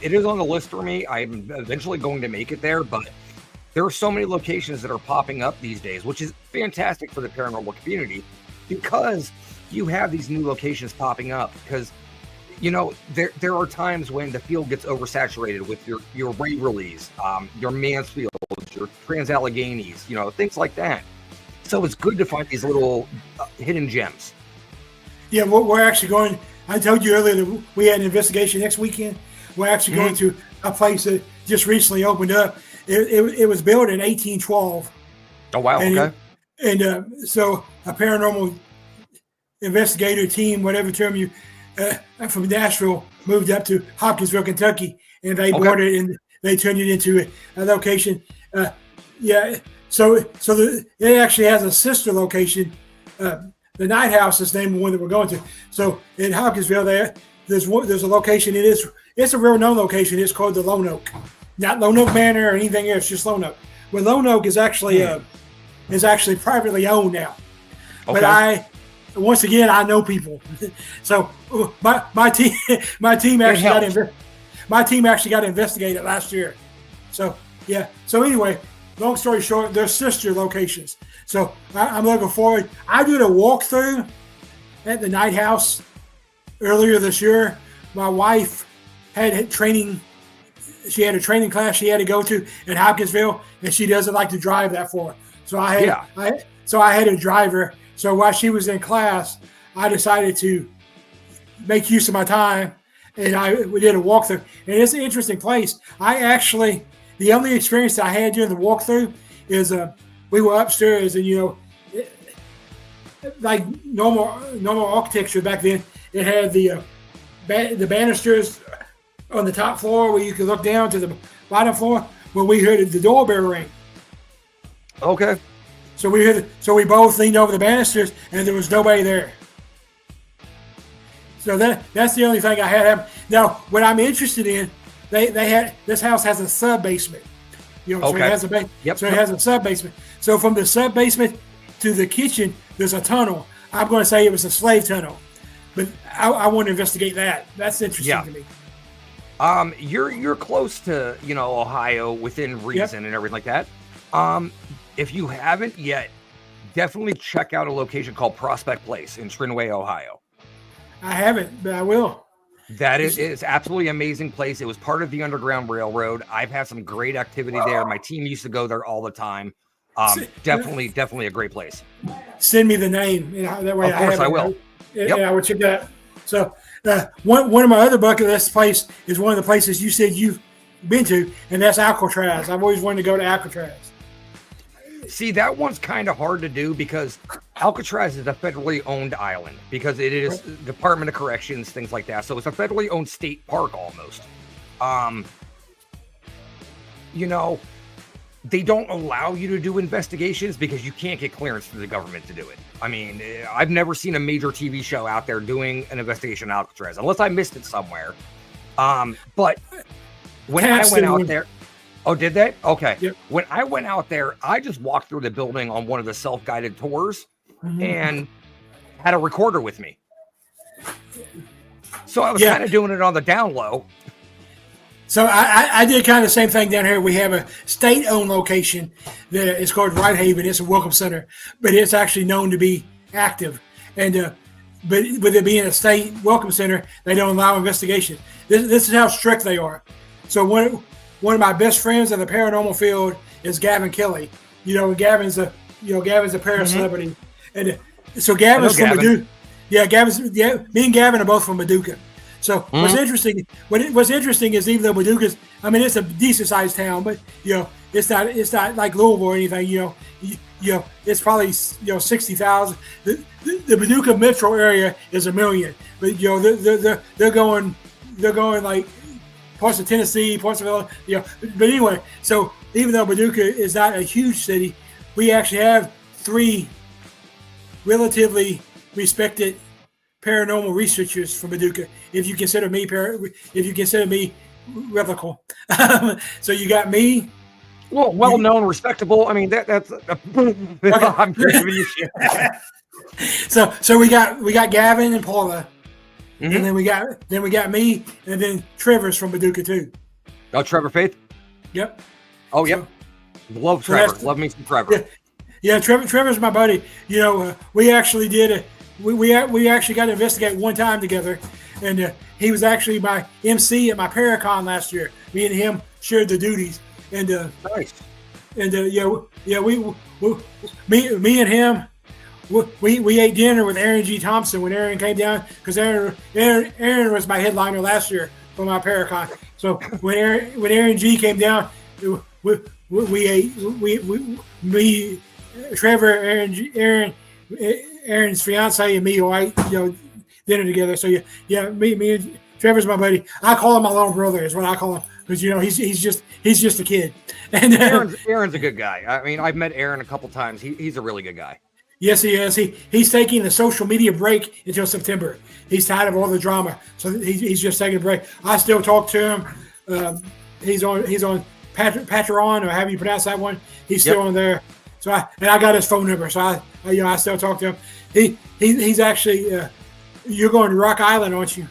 Speaker 2: It is on the list for me. I'm eventually going to make it there, but there are so many locations that are popping up these days, which is fantastic for the paranormal community because you have these new locations popping up because, there are times when the field gets oversaturated with your Waverleys, your Mansfields, your Trans-Alleghenies, things like that. So it's good to find these little hidden gems.
Speaker 1: Yeah, we're actually going. I told you earlier that we had an investigation next weekend. We're actually going to a place that just recently opened up. It was built in 1812.
Speaker 2: Oh, wow. Okay.
Speaker 1: So a paranormal investigator team, whatever term you, from Nashville moved up to Hopkinsville, Kentucky, and they bought it and they turned it into a location. So it actually has a sister location. The Night House is the name of one that we're going to. So in Hopkinsville, there's a location. It's a real known location. It's called the Lone Oak, not Lone Oak Manor or anything else. Just Lone Oak. Well, Lone Oak is actually privately owned now.
Speaker 2: Okay.
Speaker 1: But once again, I know people. So my team actually got investigated last year. So yeah. So anyway, long story short, they're sister locations. So I'm looking forward. I did a walkthrough at the Night House earlier this year. My wife had training. She had a training class she had to go to in Hopkinsville, and she doesn't like to drive that far. So I had a driver. So while she was in class, I decided to make use of my time, and we did a walkthrough. And it's an interesting place. The only experience that I had during the walkthrough is we were upstairs, and like normal architecture back then, it had the banisters on the top floor where you could look down to the bottom floor. Well, we heard the doorbell ring.
Speaker 2: Okay.
Speaker 1: So we both leaned over the banisters, and there was nobody there. So that's the only thing I had happen. Now, what I'm interested in, this house has a sub basement. So it has it has a sub basement. So from the sub basement to the kitchen, there's a tunnel. I'm going to say it was a slave tunnel, but I want to investigate that. That's interesting to me.
Speaker 2: You're close to Ohio within reason and everything like that. If you haven't yet, definitely check out a location called Prospect Place in Trinway, Ohio.
Speaker 1: I haven't, but I will.
Speaker 2: That is absolutely amazing place. It was part of the Underground Railroad. I've had some great activity there. My team used to go there all the time. Definitely a great place.
Speaker 1: Send me the name. That way
Speaker 2: of course I will.
Speaker 1: I will check that out. So one of my other bucket list place is one of the places you said you've been to, and that's Alcatraz. I've always wanted to go to Alcatraz.
Speaker 2: See, that one's kind of hard to do because Alcatraz is a federally owned island because it is Department of Corrections, things like that. So it's a federally owned state park almost. They don't allow you to do investigations because you can't get clearance through the government to do it. I mean, I've never seen a major TV show out there doing an investigation on Alcatraz, unless I missed it somewhere. But when I went out there... Oh, did they? Okay. Yep. When I went out there, I just walked through the building on one of the self-guided tours and had a recorder with me. So I was kind of doing it on the down low.
Speaker 1: So I did kind of the same thing down here. We have a state-owned location that is called Whitehaven. It's a welcome center, but it's actually known to be active. And but with it being a state welcome center, they don't allow investigation. This is how strict they are. So one of my best friends in the paranormal field is Gavin Kelly. Gavin's a para celebrity, and so Gavin's from Paducah. Me and Gavin are both from Paducah. So what's interesting is even though Paducah's, it's a decent sized town, but it's not like Louisville or anything. It's probably 60,000. The Paducah metro area is 1 million, but they're going like parts of Tennessee, parts of But anyway, so even though Paducah is not a huge city, we actually have 3 relatively respected paranormal researchers from Paducah. If you consider me replicable. So you got me.
Speaker 2: Well known, respectable. That's. I'm giving you shit.
Speaker 1: So we got Gavin and Paula, and then we got me, and then Trevor's from Paducah too.
Speaker 2: Oh, Trevor Faith.
Speaker 1: Yep.
Speaker 2: Oh, yep. Love Trevor. Love me some Trevor.
Speaker 1: Yeah. Trevor's my buddy. We actually did we actually got to investigate one time together, and he was actually my MC at my Paracon last year. Me and him shared the duties, and
Speaker 2: nice.
Speaker 1: And me and him, we ate dinner with Aaron G. Thompson when Aaron came down, because Aaron was my headliner last year for my Paracon. So when Aaron G. came down, we ate Trevor, Aaron's fiance, and me all ate dinner together. So me and Trevor's my buddy. I call him my little brother, is what I call him, because he's just a kid. And
Speaker 2: Aaron's a good guy. I've met Aaron a couple times. He's a really good guy.
Speaker 1: Yes, he is. He's taking the social media break until September. He's tired of all the drama, so he's just taking a break. I still talk to him. He's on Patreon, or however you pronounce that one. He's still on there. So I got his phone number, so I still talk to him. He's actually you're going to Rock Island, aren't you?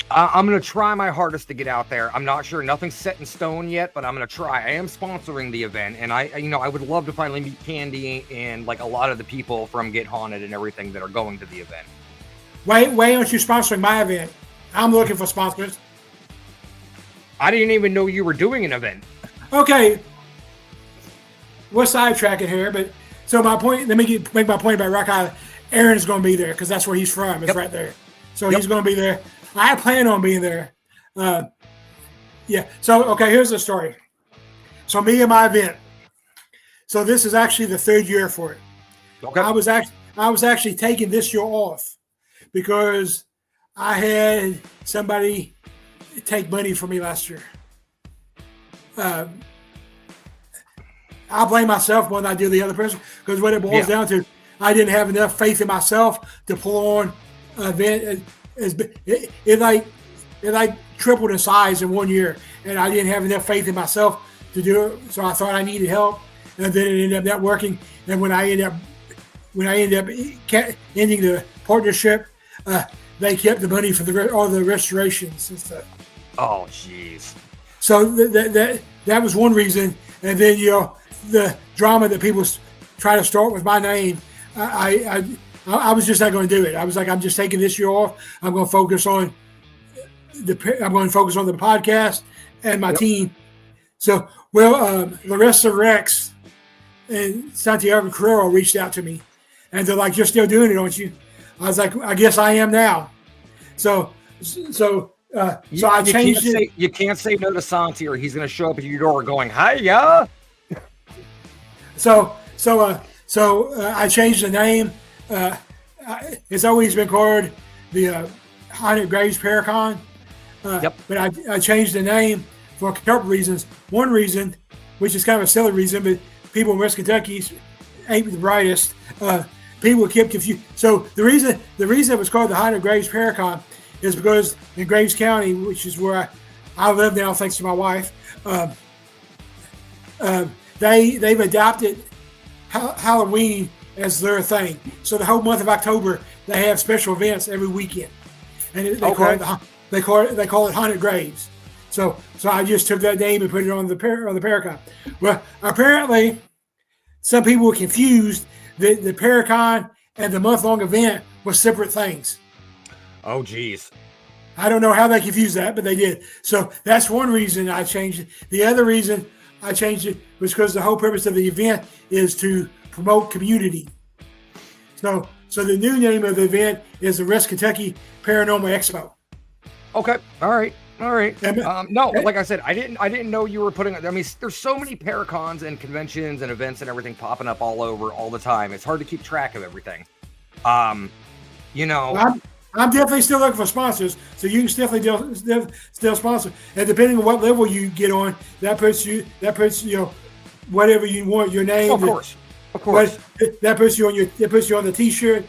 Speaker 2: I'm going to try my hardest to get out there. I'm not sure. Nothing's set in stone yet, but I'm going to try. I am sponsoring the event, and I would love to finally meet Candy and like a lot of the people from Get Haunted and everything that are going to the event.
Speaker 1: Why aren't you sponsoring my event? I'm looking for sponsors.
Speaker 2: I didn't even know you were doing an event.
Speaker 1: Okay. We're sidetracking here, but so my point, let me make my point about Rock Island. Aaron's going to be there because that's where he's from. It's right there. So he's going to be there. I plan on being there. So, okay, here's the story. So me and my event. So this is actually the 3rd year for it.
Speaker 2: Okay.
Speaker 1: I was actually taking this year off because I had somebody take money from me last year. I blame myself more than I do the other person, because what it boils down to, I didn't have enough faith in myself to pull on an event. It like tripled in size in 1 year, and I didn't have enough faith in myself to do it. So I thought I needed help, and then it ended up not working. And when I ended up ending the partnership, they kept the money for all the restorations and stuff.
Speaker 2: Oh, jeez.
Speaker 1: So that was one reason, and then the drama that people try to start with my name, I was just not going to do it. I was like, I'm just taking this year off. I'm going to focus on the podcast and my team. So, Larissa Rex and Santiago Carrero reached out to me, and they're like, "You're still doing it, aren't you?" I was like, "I guess I am now." So I changed it.
Speaker 2: You can't say no to Santi, or he's going to show up at your door going, "Hi, yeah."
Speaker 1: So I changed the name. It's always been called the Haunted Graves Paracon. But I changed the name for a couple reasons. One reason, which is kind of a silly reason, but people in West Kentucky ain't the brightest. People kept confused. So the reason it was called the Haunted Graves Paracon is because in Graves County, which is where I live now, thanks to my wife, they've adopted Halloween as their thing. So the whole month of October, they have special events every weekend, and they call it Haunted Graves. So I just took that name and put it on the Paracon. Well, apparently, some people were confused that the Paracon and the month-long event were separate things.
Speaker 2: Oh, geez.
Speaker 1: I don't know how they confused that, but they did. So that's one reason I changed it. The other reason I changed it was because the whole purpose of the event is to promote community. So the new name of the event is the West Kentucky Paranormal Expo.
Speaker 2: Okay. All right. No, like I said, I didn't know you were putting. I mean, there's so many Paracons and conventions and events and everything popping up all over all the time. It's hard to keep track of everything. You know,
Speaker 1: I'm definitely still looking for sponsors, so you can definitely still sponsor. And depending on what level you get on, that puts you know, whatever you want your name.
Speaker 2: Of course.
Speaker 1: That puts you on the T-shirt,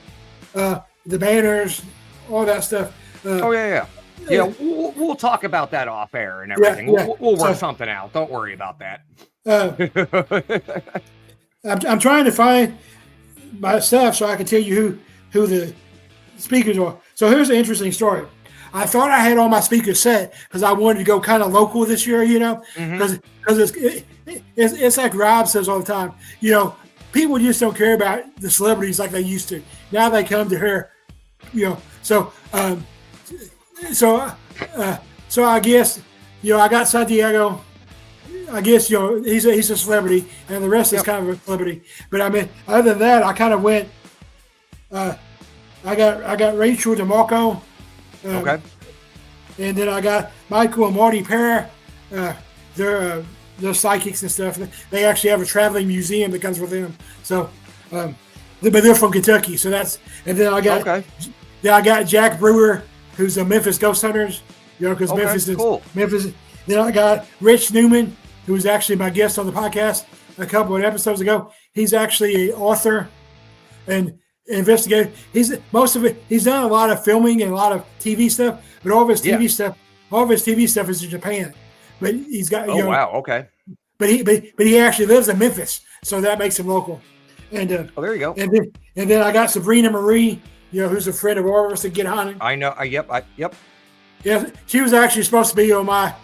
Speaker 1: the banners, all that stuff.
Speaker 2: Yeah. We'll talk about that off air and everything.
Speaker 1: Yeah.
Speaker 2: We'll work something out. Don't worry about that.
Speaker 1: I'm trying to find my stuff so I can tell you who the speakers are. So here's an interesting story. I thought I had all my speakers set because I wanted to go kind of local this year, you know, because it's like Rob says all the time, you know, people just don't care about the celebrities like they used to. Now they come to hear, you know. So I guess, you know, I got Santiago. I guess, you know, he's a celebrity, and the rest is kind of a celebrity. But I mean, other than that, I kind of went. I got Rachel DeMarco.
Speaker 2: Okay.
Speaker 1: And then I got Michael and Marty Parra. They're psychics and stuff. They actually have a traveling museum that comes with them. So, but they're from Kentucky. So that's. And then I got Jack Brewer, who's a Memphis Ghost Hunters. You know, because Memphis is cool. Memphis. Then I got Rich Newman, who was actually my guest on the podcast a couple of episodes ago. He's actually an author and investigator. He's done a lot of filming and a lot of TV stuff, but all of his TV stuff is in Japan. But he's got
Speaker 2: wow, okay.
Speaker 1: But he actually lives in Memphis, so that makes him local. And
Speaker 2: there you go.
Speaker 1: And then I got Sabrina Marie, you know, who's a friend of ours at Get Hunting.
Speaker 2: I know. Yep.
Speaker 1: Yeah, she was actually supposed to be on my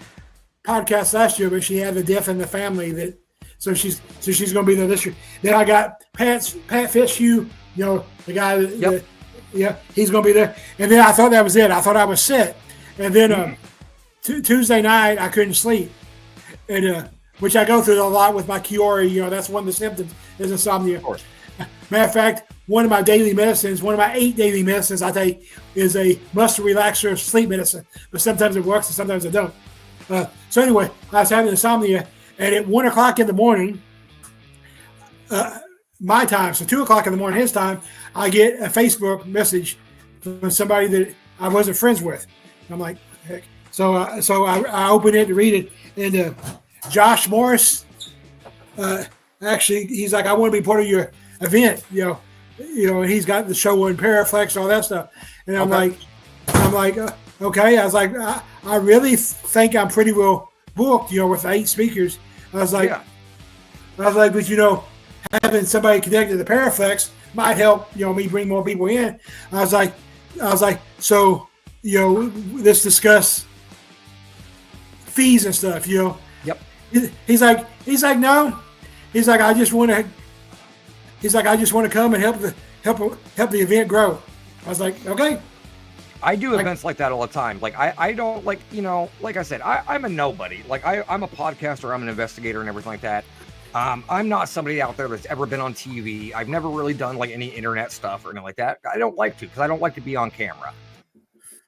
Speaker 1: podcast last year, but she had a death in the family so she's going to be there this year. Then I got Pat Fitzhugh, you know, the guy he's going to be there. And then I thought that was it. I thought I was set. And then Tuesday night I couldn't sleep, and which I go through a lot with my Chiori. You know, that's one of the symptoms is insomnia. Of course. Matter of fact, one of my 8 daily medicines I take is a muscle relaxer sleep medicine. But sometimes it works and sometimes it don't. So anyway, I was having insomnia, and at 1 o'clock in the morning, my time, so 2 o'clock in the morning his time, I get a Facebook message from somebody that I wasn't friends with. I'm like, heck. So I opened it to read it, and Josh Morris, actually, he's like, I want to be part of your event, you know, and he's got the show on Paraflex, all that stuff, and I'm like, okay. I was like, I really think I'm pretty well booked, you know, with 8 speakers. I was like, but you know, having somebody connected to Paraflex might help, you know, me bring more people in. I was like, so, you know, let's discuss fees and stuff, you know.
Speaker 2: Yep.
Speaker 1: He's like, no. He's like, I just want to come and help the event grow. I was like, okay.
Speaker 2: I do events like that all the time. Like I don't like, you know, like I said, I'm a nobody. Like I'm a podcaster, I'm an investigator and everything like that. I'm not somebody out there that's ever been on TV. I've never really done like any internet stuff or anything like that. I don't like to, because I don't like to be on camera.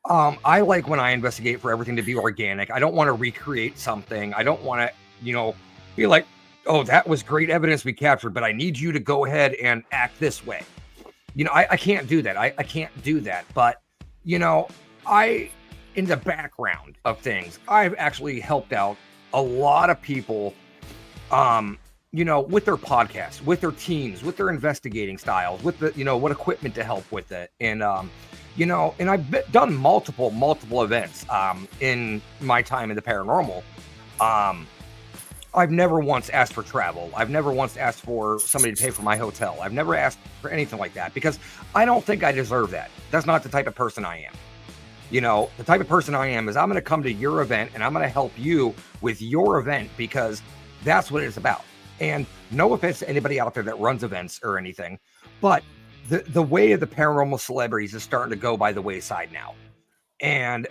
Speaker 2: I like when I investigate for everything to be organic. I don't want to recreate something. I don't want to, you know, be like, oh, that was great evidence we captured, but I need you to go ahead and act this way. You know, I can't do that. I can't do that. But, you know, in the background of things, I've actually helped out a lot of people, you know, with their podcasts, with their teams, with their investigating styles, with the, you know, what equipment to help with it. And, you know, and I've done multiple events in my time in the paranormal. I've never once asked for travel. I've never once asked for somebody to pay for my hotel. I've never asked for anything like that, because I don't think I deserve that. That's not the type of person I am. The type of person I am is I'm going to come to your event and I'm going to help you with your event because that's what it's about. And no offense to anybody out there that runs events or anything, but the way of the paranormal celebrities is starting to go by the wayside now. And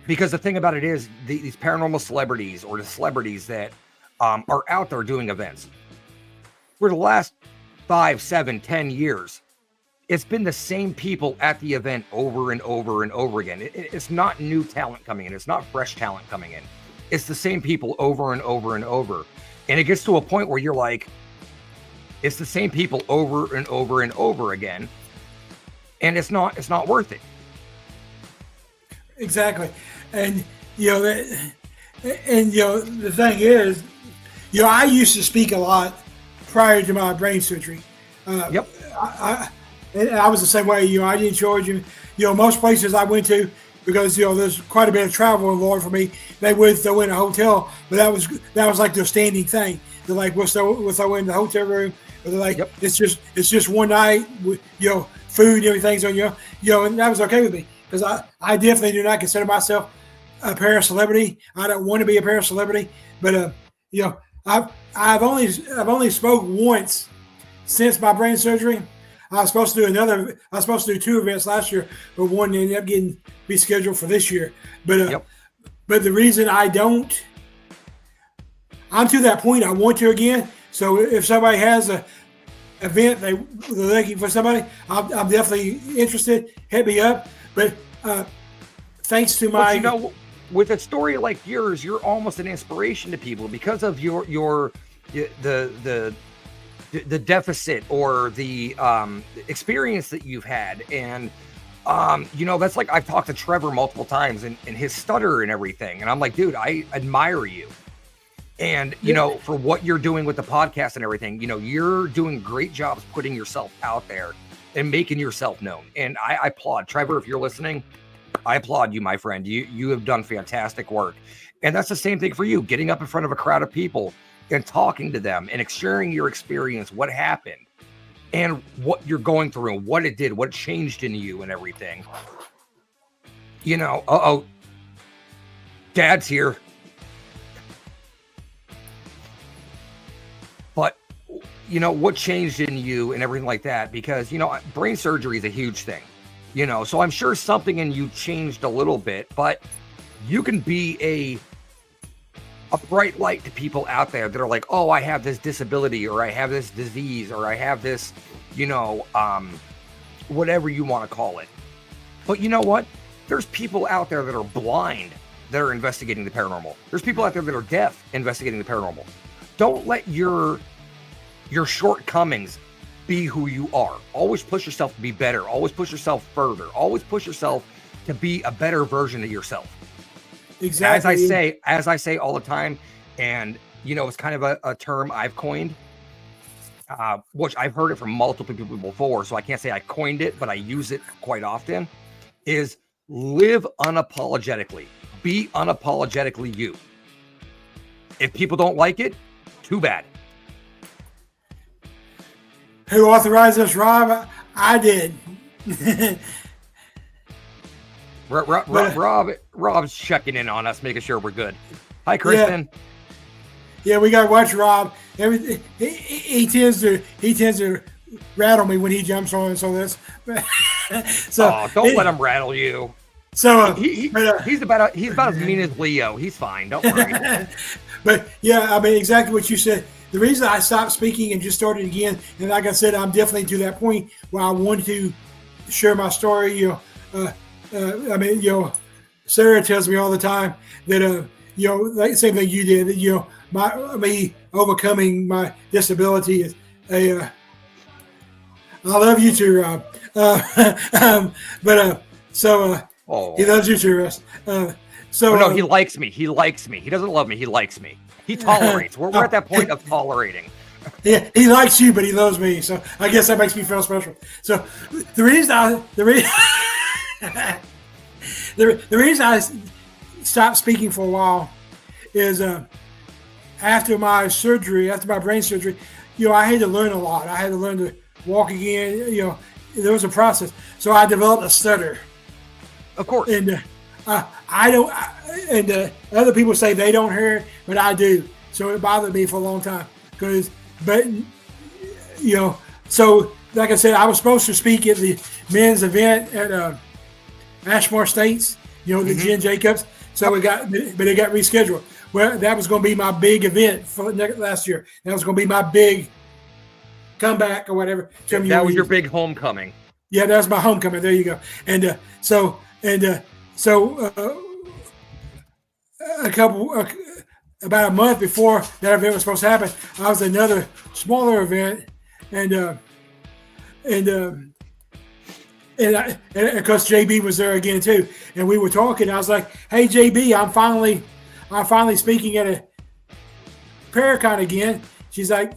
Speaker 2: because the thing about it is these paranormal celebrities or the celebrities that are out there doing events for the last 5, 7, 10 years, it's been the same people at the event over and over and over again. It's not new talent coming in. It's not fresh talent coming in. It's the same people over and over and over. And it gets to a point where you're like, it's the same people over and over and over again. And it's not worth it.
Speaker 1: Exactly. And, the thing is, I used to speak a lot prior to my brain surgery.
Speaker 2: Yep.
Speaker 1: I was the same way. I didn't charge you. Most places I went to, because there's quite a bit of travel involved for me, they would throw in a hotel, but that was like their standing thing. They're like, we'll throw in the hotel room. Or they're like, it's just one night with food and everything's on and that was okay with me because I definitely do not consider myself a para-celebrity. I don't want to be a para-celebrity, but I've only spoke once since my brain surgery. I was supposed to do 2 events last year, but one ended up getting rescheduled for this year. But but the reason I'm to that point, I want to again. So if somebody has a event they're looking for somebody, I'm definitely interested. Hit me up. But thanks to my,
Speaker 2: with a story like yours, you're almost an inspiration to people because of the deficit or the experience that you've had. And that's like, I've talked to Trevor multiple times and his stutter and everything, and I'm like, dude, I admire you. And for what you're doing with the podcast and everything, you're doing great jobs putting yourself out there and making yourself known. And I applaud Trevor. If you're listening, I applaud you, my friend. You have done fantastic work. And that's the same thing for you, getting up in front of a crowd of people and talking to them and sharing your experience, what happened and what you're going through and what it did, what changed in you and everything. Dad's here. But, what changed in you and everything like that, because, brain surgery is a huge thing, so I'm sure something in you changed a little bit, but you can be a bright light to people out there that are like, oh, I have this disability, or I have this disease, or I have this, whatever you want to call it. But you know what? There's people out there that are blind that are investigating the paranormal. There's people out there that are deaf investigating the paranormal. Don't let your shortcomings be who you are. Always push yourself to be better. Always push yourself further. Always push yourself to be a better version of yourself.
Speaker 1: Exactly.
Speaker 2: As I say all the time, and it's kind of a term I've coined, which I've heard it from multiple people before, so I can't say I coined it, but I use it quite often, is live unapologetically. Be unapologetically you. If people don't like it, too bad.
Speaker 1: Who authorized this, Rob? I did.
Speaker 2: Rob's checking in on us, making sure we're good. Hi, Kristen.
Speaker 1: Yeah, we got to watch Rob. He tends to rattle me when he jumps on. So that's
Speaker 2: don't let him rattle you.
Speaker 1: So
Speaker 2: he's about as mean as Leo. He's fine. Don't worry.
Speaker 1: But yeah, I mean, exactly what you said. The reason I stopped speaking and just started again, and like I said, I'm definitely to that point where I want to share my story. Sarah tells me all the time that like same thing you did. That me overcoming my disability is I love you too, Rob. He loves you too, Russ.
Speaker 2: No, he likes me. He likes me. He doesn't love me. He likes me. He tolerates. We're at that point of tolerating.
Speaker 1: Yeah, he likes you, but he loves me. So I guess that makes me feel special. So the reason I stopped speaking for a while is after my brain surgery, I had to learn a lot. I had to learn to walk again. There was a process. So I developed a stutter.
Speaker 2: Of course.
Speaker 1: And I don't. And other people say they don't hear it, but I do. So it bothered me for a long time. But so like I said, I was supposed to speak at the men's event at Ashmore States. The Jen Jacobs. So it got rescheduled. Well, that was going to be my big event for last year. That was going to be my big comeback or whatever.
Speaker 2: That was your big homecoming.
Speaker 1: Yeah, that was my homecoming. There you go. And so about a month before that event was supposed to happen, I was at another smaller event, and because JB was there again too, and we were talking. I was like, "Hey JB, I'm finally speaking at a Paracon again." She's like,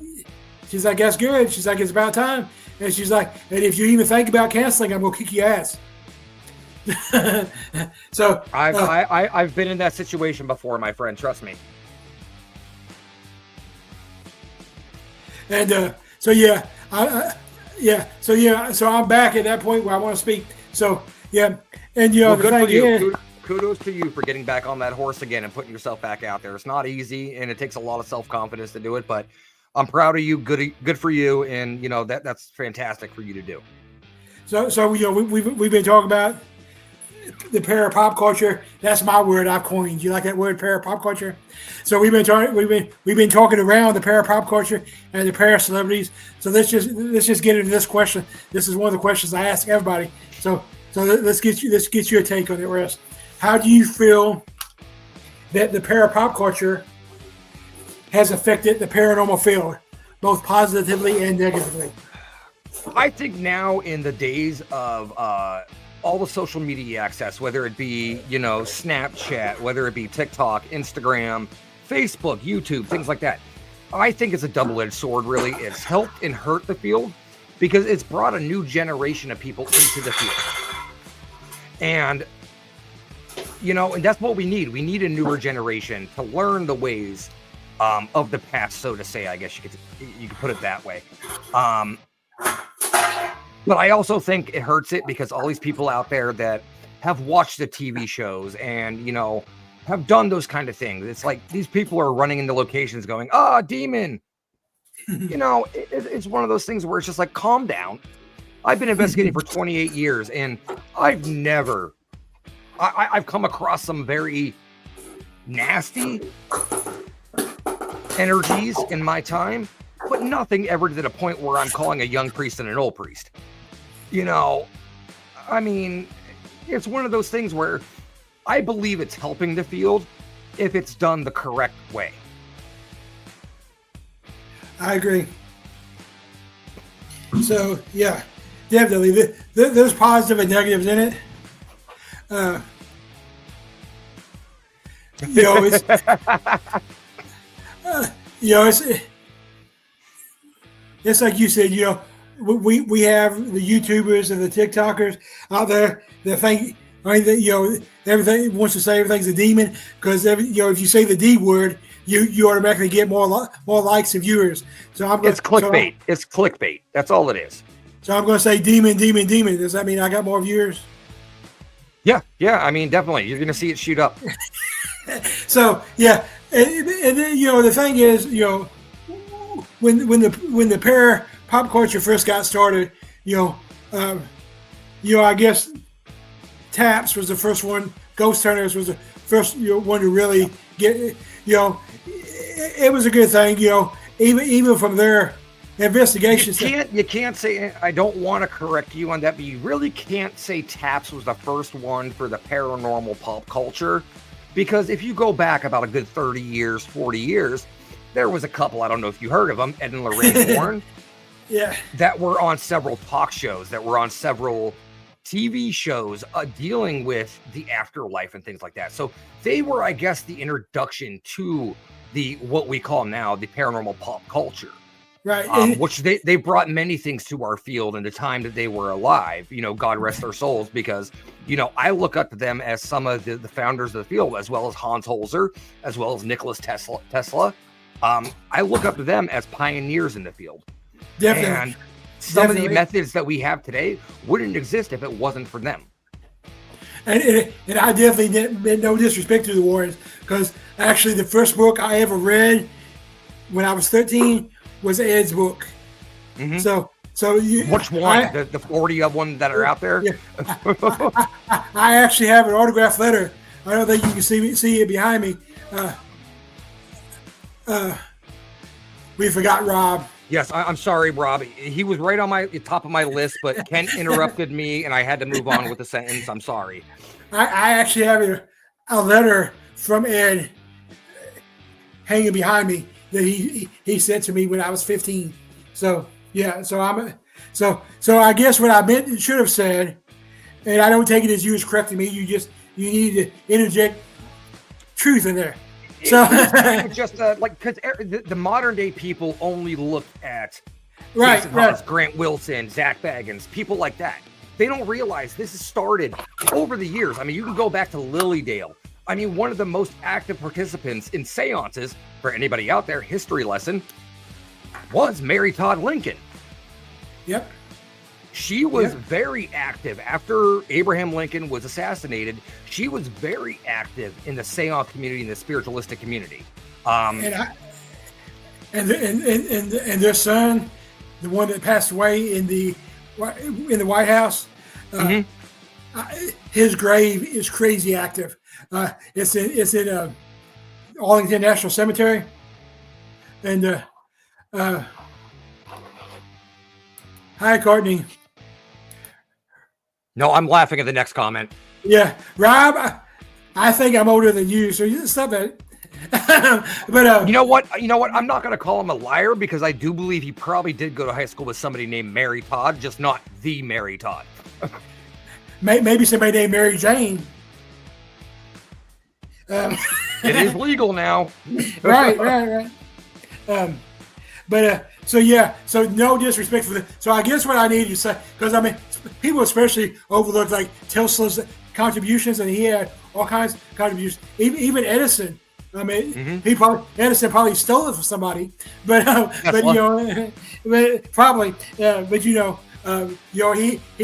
Speaker 1: "That's good." She's like, "It's about time." And she's like, "And if you even think about canceling, I'm gonna kick your ass." So
Speaker 2: I've been in that situation before, my friend. Trust me.
Speaker 1: And so I'm back at that point where I want to speak. So yeah, and
Speaker 2: well, good for you. Kudos to you for getting back on that horse again and putting yourself back out there. It's not easy, and it takes a lot of self-confidence to do it. But I'm proud of you. Good for you, and that's fantastic for you to do. So
Speaker 1: we've been talking about the para-pop culture. That's my word I've coined. You like that word, para-pop culture? So we've been talking around the para-pop culture and the para-celebrities. So let's just get into this question. This is one of the questions I ask everybody. So let's get you a take on it, Russ. How do you feel that the para-pop culture has affected the paranormal field, both positively and negatively?
Speaker 2: I think now, in the days of all the social media access, whether it be, Snapchat, whether it be TikTok, Instagram, Facebook, YouTube, things like that, I think it's a double-edged sword, really. It's helped and hurt the field because it's brought a new generation of people into the field. And, and that's what we need. We need a newer generation to learn the ways of the past, so to say, I guess you could put it that way. But I also think it hurts it because all these people out there that have watched the TV shows and, have done those kind of things. It's like these people are running into locations going, demon. It's one of those things where it's just like, calm down. I've been investigating for 28 years and I've come across some very nasty energies in my time, but nothing ever to the point where I'm calling a young priest and an old priest. I mean, it's one of those things where I believe it's helping the field if it's done the correct way.
Speaker 1: I agree. So, yeah, definitely. There's positive and negatives in it. It's like you said, we have the YouTubers and the TikTokers out there that think, everything wants to say everything's a demon because if you say the D word, you automatically get more likes and viewers. So
Speaker 2: it's clickbait. It's clickbait. That's all it is.
Speaker 1: So I'm going to say demon. Does that mean I got more viewers?
Speaker 2: Yeah. I mean, definitely. You're going to see it shoot up.
Speaker 1: So yeah, and then the thing is, when the para pop culture first got started, I guess Taps was the first one. Ghost Hunters was the first one to really get. It was a good thing. Even from their investigations.
Speaker 2: You can't say. I don't want to correct you on that, but you really can't say Taps was the first one for the paranormal pop culture, because if you go back about a good 30 years, 40 years, there was a couple. I don't know if you heard of them, Ed and Lorraine Warren.
Speaker 1: Yeah,
Speaker 2: that were on several talk shows, that were on several TV shows dealing with the afterlife and things like that. So they were, I guess, the introduction to what we call now the paranormal pop culture,
Speaker 1: right?
Speaker 2: Which they brought many things to our field in the time that they were alive. God rest their souls, because I look up to them as some of the founders of the field, as well as Hans Holzer, as well as Nicholas Tesla. I look up to them as pioneers in the field.
Speaker 1: Definitely.
Speaker 2: And some of the methods that we have today wouldn't exist if it wasn't for them.
Speaker 1: and I definitely didn't no disrespect to the Warrens, because actually the first book I ever read when I was 13 was Ed's book.
Speaker 2: Mm-hmm.
Speaker 1: So
Speaker 2: which one? The 40 of them that are out there?
Speaker 1: Yeah, I actually have an autographed letter. I don't think you can see it behind me. We forgot Rob.
Speaker 2: Yes, I'm sorry, Rob. He was right on my top of my list, but Ken interrupted me, and I had to move on with the sentence. I'm sorry.
Speaker 1: I actually have a letter from Ed hanging behind me that he sent to me when I was 15. So yeah, so I guess what I should have said, and I don't take it as you was correcting me. You need to interject truth in there. So
Speaker 2: just like, because the modern day people only look at
Speaker 1: right,
Speaker 2: Grant Wilson, Zach Baggins, people like that. They don't realize this has started over the years. I mean, you can go back to Lilydale. I mean, one of the most active participants in seances, for anybody out there, history lesson, was Mary Todd Lincoln.
Speaker 1: Yep.
Speaker 2: She was very active after Abraham Lincoln was assassinated. She was very active in the seance community, in the spiritualistic community.
Speaker 1: And their son, the one that passed away in the White House, his grave is crazy active. It's in Arlington National Cemetery, and hi, Courtney.
Speaker 2: No, I'm laughing at the next comment.
Speaker 1: Yeah, Rob, I think I'm older than you, so you stop that. But
Speaker 2: you know what? I'm not going to call him a liar, because I do believe he probably did go to high school with somebody named Mary Todd, just not the Mary Todd.
Speaker 1: Maybe somebody named Mary Jane.
Speaker 2: It is legal now.
Speaker 1: Right. So no disrespect for so I guess what I need to say, because I mean, people especially overlook like Tesla's contributions, and he had all kinds of contributions. Even Edison. I mean, Edison probably stole it from somebody, but probably. But he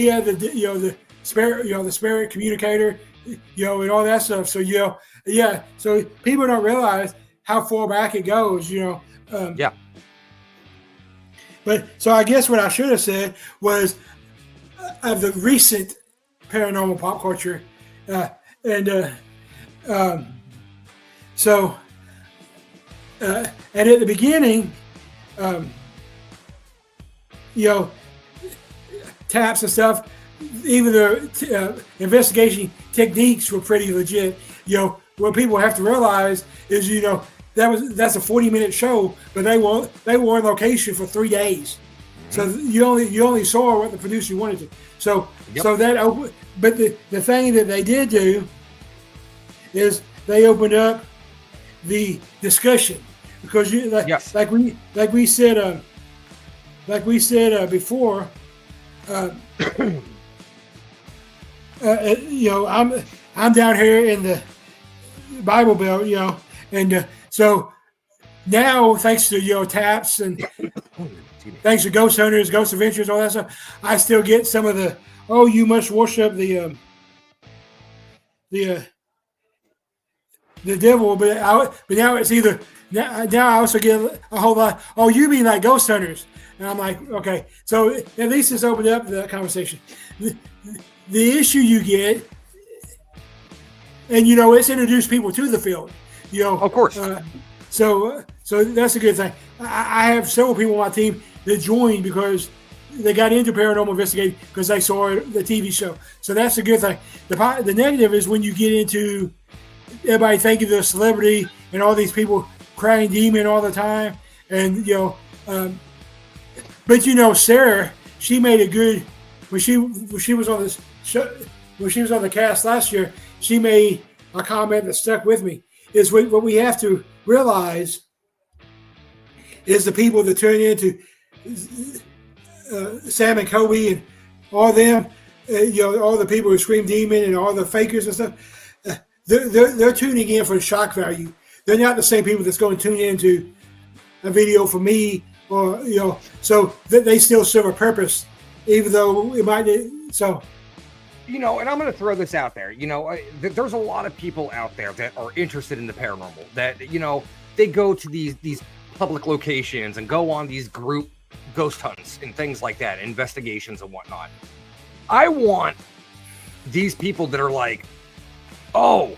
Speaker 1: had the spirit communicator, and all that stuff. So so people don't realize how far back it goes. But so I guess what I should have said was of the recent paranormal pop culture, and at the beginning, taps and stuff, even the investigation techniques were pretty legit. What people have to realize is, that's a 40-minute show, but they were on location for 3 days, so you only saw what the producer wanted to. So that but the thing that they did do is they opened up the discussion, because like we said before, I'm down here in the Bible Belt, and so now, thanks to taps and thanks to Ghost Hunters, Ghost Adventures, all that stuff, I still get some of the you must worship the devil, but now it's either now I also get a whole lot. Oh, you mean like Ghost Hunters? And I'm like, okay, so at least it's opened up the conversation. The issue you get, and it's introduced people to the field.
Speaker 2: Of course.
Speaker 1: So that's a good thing. I have several people on my team that joined because they got into paranormal investigating because they saw the TV show. So that's a good thing. The negative is when you get into everybody thinking they're a celebrity and all these people crying demon all the time, and but Sarah, she made a good when she was on this show, when she was on the cast last year. She made a comment that stuck with me. Is what we have to realize is the people that turn into Sam and Kobe and all them, all the people who scream demon and all the fakers and stuff, they're tuning in for shock value. They're not the same people that's going to tune into a video for me, or so they still serve a purpose, even though it might. So
Speaker 2: you know, and I'm going to throw this out there, you know, there's a lot of people out there that are interested in the paranormal, that, you know, they go to these public locations and go on these group ghost hunts and things like that, investigations and whatnot. I want these people that are like, oh,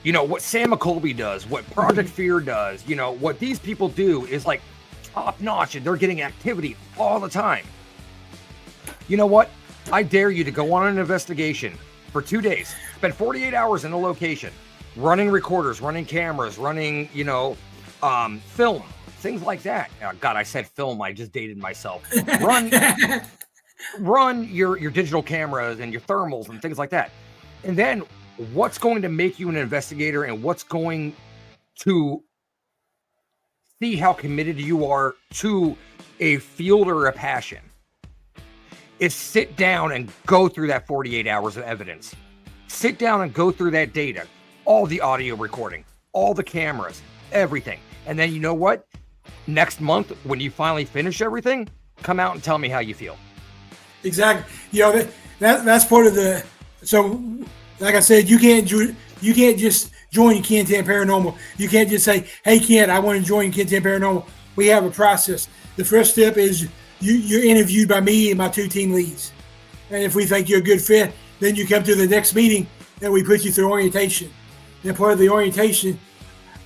Speaker 2: you know, what Sam McColby does, what Project Fear does, you know, what these people do is like top notch and they're getting activity all the time. You know what? I dare you to go on an investigation for 2 days, spend 48 hours in a location, running recorders, running cameras, running, you know, film, things like that. Oh, God, I said film. I just dated myself. Run your digital cameras and your thermals and things like that. And then what's going to make you an investigator and what's going to see how committed you are to a field or a passion is sit down and go through that 48 hours of evidence. Sit down and go through that data, all the audio recording, all the cameras, everything. And then you know what? Next month, when you finally finish everything, come out and tell me how you feel.
Speaker 1: Exactly. You know, that's part of the, so like I said, you can't just join Ken 10 Paranormal. You can't just say, hey, Ken, I want to join Ken 10 Paranormal. We have a process. The first step is you're interviewed by me and my 2 team leads. And if we think you're a good fit, then you come to the next meeting and we put you through orientation. And part of the orientation,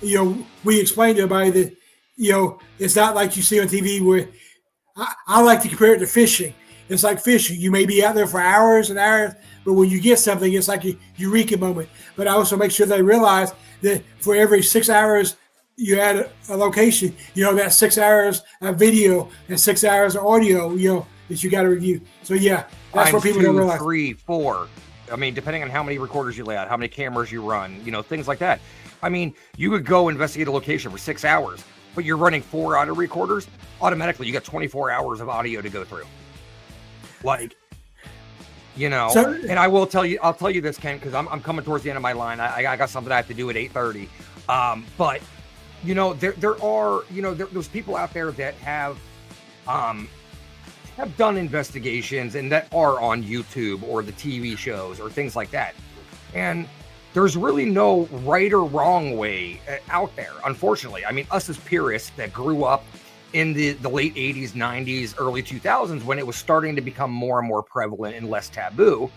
Speaker 1: you know, we explain to everybody that, you know, it's not like you see on TV where I like to compare it to fishing. It's like fishing. You may be out there for hours and hours, but when you get something, it's like a eureka moment. But I also make sure they realize that for every 6 hours you add a location, you know, that's 6 hours of video and 6 hours of audio, you know, that you got to review. So yeah, that's what people don't realize.
Speaker 2: 3, 4. I mean, depending on how many recorders you lay out, how many cameras you run, you know, things like that. I mean, you could go investigate a location for 6 hours, but you're running 4 audio recorders. Automatically, you got 24 hours of audio to go through. Like, you know, so, and I'll tell you this, Ken, because I'm coming towards the end of my line. I got something I have to do at 8:30. But you know, there are, you know, there's people out there that have done investigations and that are on YouTube or the TV shows or things like that. And there's really no right or wrong way out there, unfortunately. I mean, us as purists that grew up in the late 80s, 90s, early 2000s, when it was starting to become more and more prevalent and less taboo,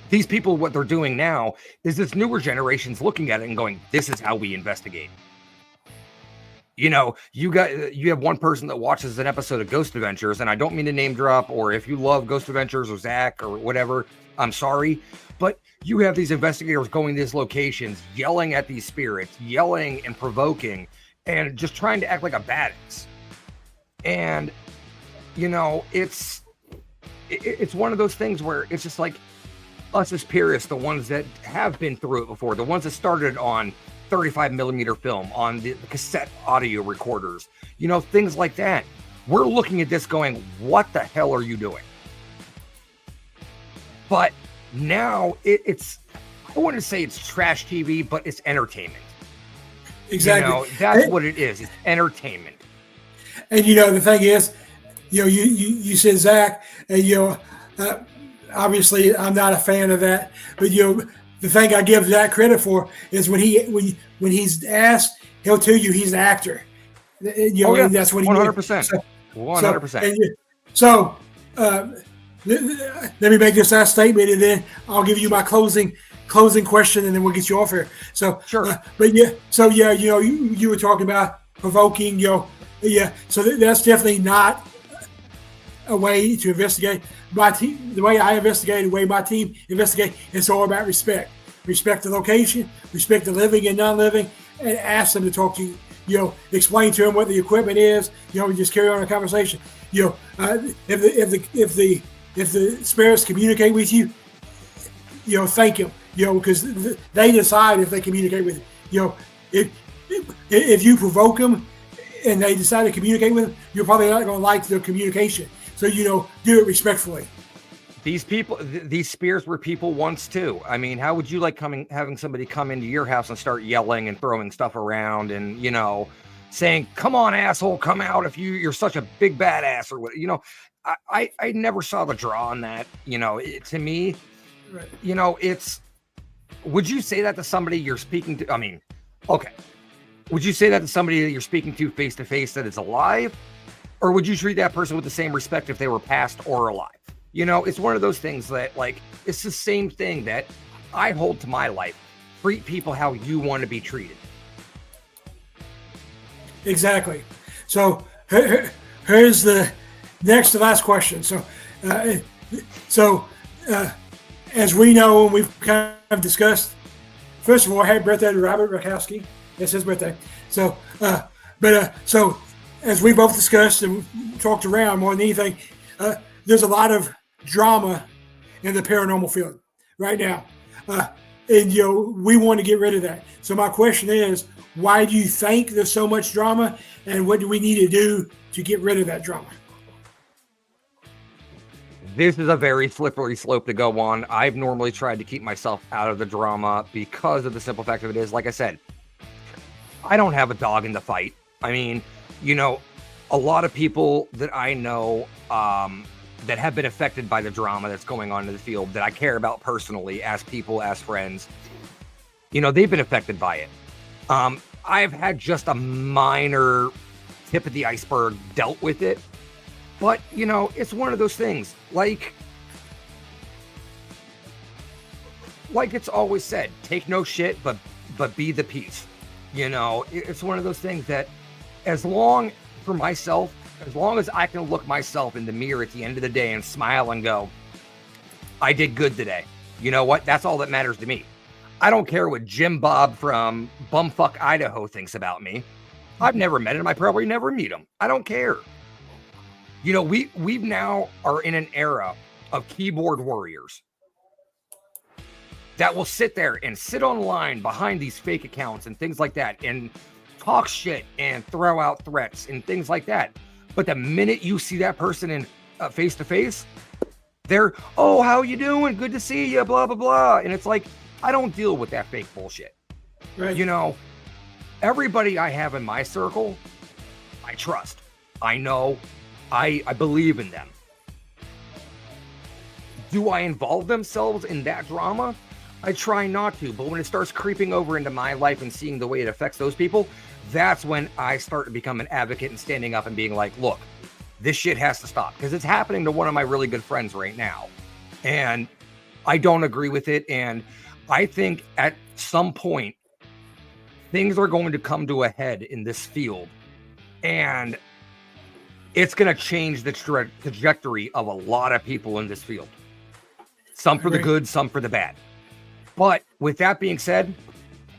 Speaker 2: these people, what they're doing now is this newer generation's looking at it and going, this is how we investigate. You know, you have one person that watches an episode of Ghost Adventures, and I don't mean to name drop, or if you love Ghost Adventures or Zach or whatever, I'm sorry, but you have these investigators going to these locations, yelling at these spirits, yelling and provoking, and just trying to act like a badass. And, you know, it's one of those things where it's just like us as purists, the ones that have been through it before, the ones that started on 35 millimeter film, on the cassette audio recorders, you know, things like that. We're looking at this going, what the hell are you doing? But now it's, I wouldn't say it's trash TV, but it's entertainment.
Speaker 1: Exactly.
Speaker 2: You know, that's what it is. It's entertainment.
Speaker 1: And, you know, the thing is, you know, you said Zach, and, you know, obviously I'm not a fan of that, but, you know, the thing I give Zach credit for is when he's asked, he'll tell you he's an actor. You know, and that's what he
Speaker 2: 100%. 100%.
Speaker 1: So let me make this last statement, and then I'll give you my closing question, and then we'll get you off here. So
Speaker 2: sure.
Speaker 1: But yeah, so yeah, you know, you were talking about provoking, you know, yeah. So that's definitely not a way to investigate. My team, the way I investigate, the way my team investigate, it's all about respect. Respect the location, respect the living and non-living, and ask them to talk to you. You know, explain to them what the equipment is. You know, just carry on a conversation. You know, if the spirits communicate with you, you know, thank them. You know, because they decide if they communicate with you. You know, if you provoke them and they decide to communicate with them, you're probably not going to like their communication. So, you know, do it respectfully.
Speaker 2: These people, these spirits were people once too. I mean, how would you like having somebody come into your house and start yelling and throwing stuff around and, you know, saying, come on, asshole, come out if you're such a big badass or what, you know, I never saw the draw on that. To me,
Speaker 1: Right.
Speaker 2: It's. Would you say that to somebody you're speaking to? I mean, okay. Would you say that to somebody that you're speaking to face that is alive? Or would you treat that person with the same respect if they were past or alive? It's one of those things that, like, it's the same thing that I hold to my life. Treat people how you want to be treated.
Speaker 1: Exactly. So here's the next to last question. So as we know, and we've kind of discussed, first of all, happy birthday to Robert Rakowski. It's his birthday. So, so as we both discussed and talked around more than anything, there's a lot of drama in the paranormal field right now. And we want to get rid of that. So my question is, why do you think there's so much drama, and what do we need to do to get rid of that drama?
Speaker 2: This is a very slippery slope to go on. I've normally tried to keep myself out of the drama because of the simple fact of it is, like I said, I don't have a dog in the fight. I mean, a lot of people that I know that have been affected by the drama that's going on in the field that I care about personally as people, as friends, they've been affected by it. I've had just a minor tip of the iceberg dealt with it. But, it's one of those things, like it's always said, take no shit, but be the peace. It's one of those things that as long as I can look myself in the mirror at the end of the day and smile and go, I did good today. You know what? That's all that matters to me. I don't care what Jim Bob from bumfuck Idaho thinks about me. I've never met him. I probably never meet him. I don't care. We now are in an era of keyboard warriors that will sit there and sit online behind these fake accounts and things like that and talk shit and throw out threats and things like that. But the minute you see that person in face to face, they're, oh, how you doing? Good to see you, blah, blah, blah. And it's like, I don't deal with that fake bullshit. Right. Everybody I have in my circle, I trust. I know. I believe in them. Do I involve themselves in that drama? I try not to, but when it starts creeping over into my life and seeing the way it affects those people, that's when I start to become an advocate and standing up and being like, look, this shit has to stop, because it's happening to one of my really good friends right now. And I don't agree with it. And I think at some point, things are going to come to a head in this field. And it's going to change the trajectory of a lot of people in this field. Some for the good, some for the bad. But with that being said,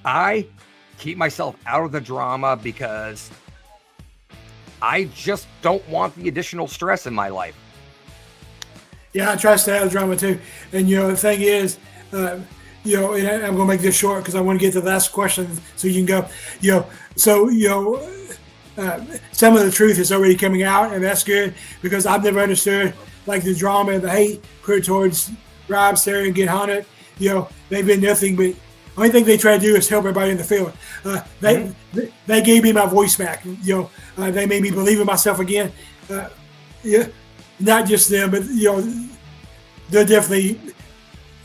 Speaker 2: I keep myself out of the drama because I just don't want the additional stress in my life.
Speaker 1: Yeah, I try to stay out of drama too. And, the thing is, and I'm going to make this short because I want to get to the last question so you can go, some of the truth is already coming out, and that's good because I've never understood like the drama and the hate put towards Rob, Sarah, and Get Haunted. They've been nothing but only thing they try to do is help everybody in the field. They gave me my voice back. They made me believe in myself again. Not just them, but they're definitely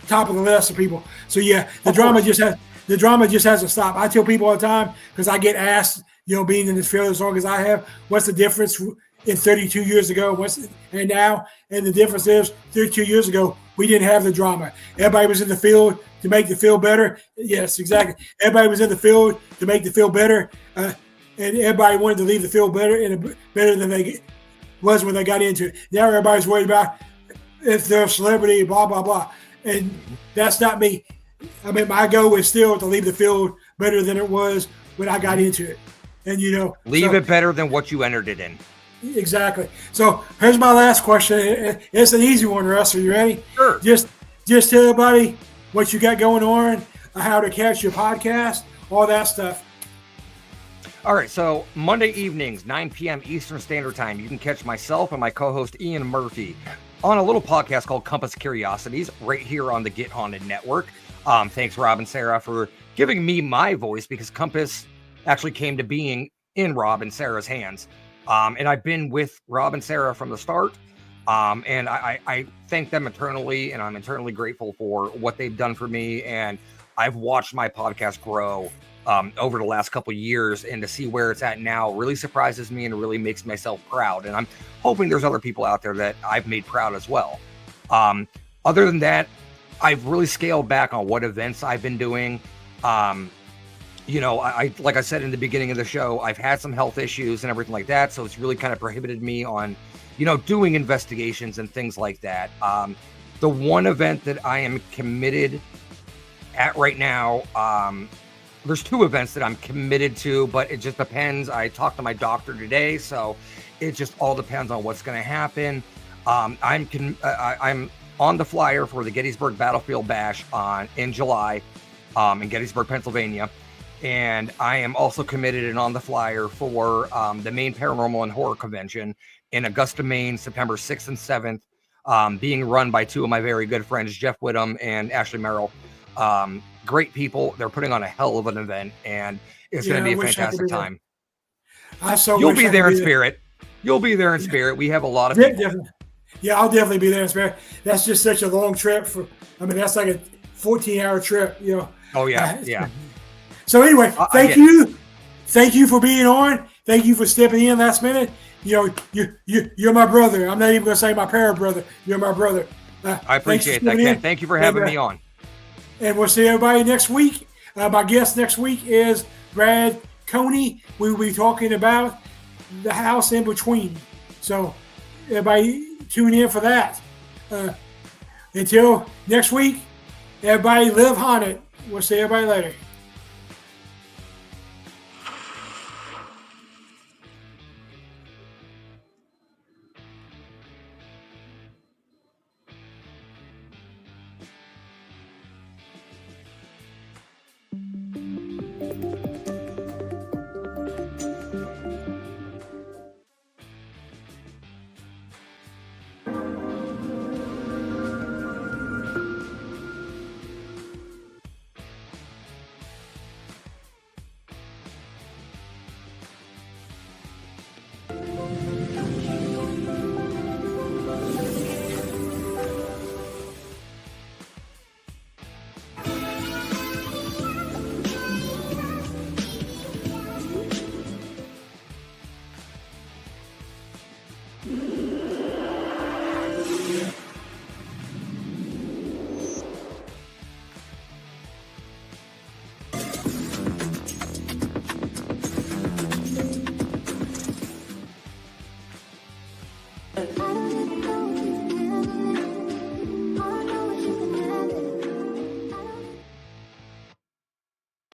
Speaker 1: top of the list of people. So yeah, the drama just has to stop. I tell people all the time because I get asked, being in this field as long as I have, what's the difference in 32 years ago and now? And the difference is 32 years ago, we didn't have the drama. Everybody was in the field to make the field better. Yes, exactly. Everybody was in the field to make the field better. And everybody wanted to leave the field better than they was when they got into it. Now everybody's worried about if they're a celebrity, blah, blah, blah. And that's not me. I mean, my goal is still to leave the field better than it was when I got into it. And,
Speaker 2: leave it better than what you entered it in.
Speaker 1: Exactly. So here's my last question. It's an easy one, Russ. Are you ready?
Speaker 2: Sure.
Speaker 1: Just tell everybody what you got going on, how to catch your podcast, all that stuff.
Speaker 2: All right. So Monday evenings, 9 p.m. Eastern Standard Time, you can catch myself and my co-host Ian Murphy on a little podcast called Compass Curiosities right here on the Get Haunted Network. Thanks, Rob and Sarah, for giving me my voice because Compass actually came to being in Rob and Sarah's hands. And I've been with Rob and Sarah from the start. And I thank them eternally, and I'm eternally grateful for what they've done for me. And I've watched my podcast grow over the last couple of years, and to see where it's at now really surprises me and really makes myself proud. And I'm hoping there's other people out there that I've made proud as well. Other than that, I've really scaled back on what events I've been doing. You know, I like I said in the beginning of the show, I've had some health issues and everything like that. So it's really kind of prohibited me on, you know, doing investigations and things like that. The one event that I am committed at right now, there's two events that I'm committed to, but it just depends. I talked to my doctor today, so it just all depends on what's going to happen. I'm on the flyer for the Gettysburg Battlefield Bash in July in Gettysburg, Pennsylvania. And I am also committed and on the flyer for the Maine Paranormal and Horror Convention in Augusta, Maine, September 6th and 7th, being run by two of my very good friends, Jeff Whittam and Ashley Merrill. Great people. They're putting on a hell of an event, and it's going to be a fantastic time. You'll be there in spirit. You'll be there in spirit. We have a lot of people.
Speaker 1: Definitely. Yeah, I'll definitely be there in spirit. That's just such a long trip. That's like a 14-hour trip, you know.
Speaker 2: Oh, yeah, yeah.
Speaker 1: So anyway, thank you. Thank you for being on. Thank you for stepping in last minute. You know, you're my brother. I'm not even going to say my parent brother. You're my brother.
Speaker 2: I appreciate that, Ken. Thank you for having me on.
Speaker 1: And we'll see everybody next week. My guest next week is Brad Coney. We will be talking about the house in between. So everybody tune in for that. Until next week, everybody live haunted. We'll see everybody later.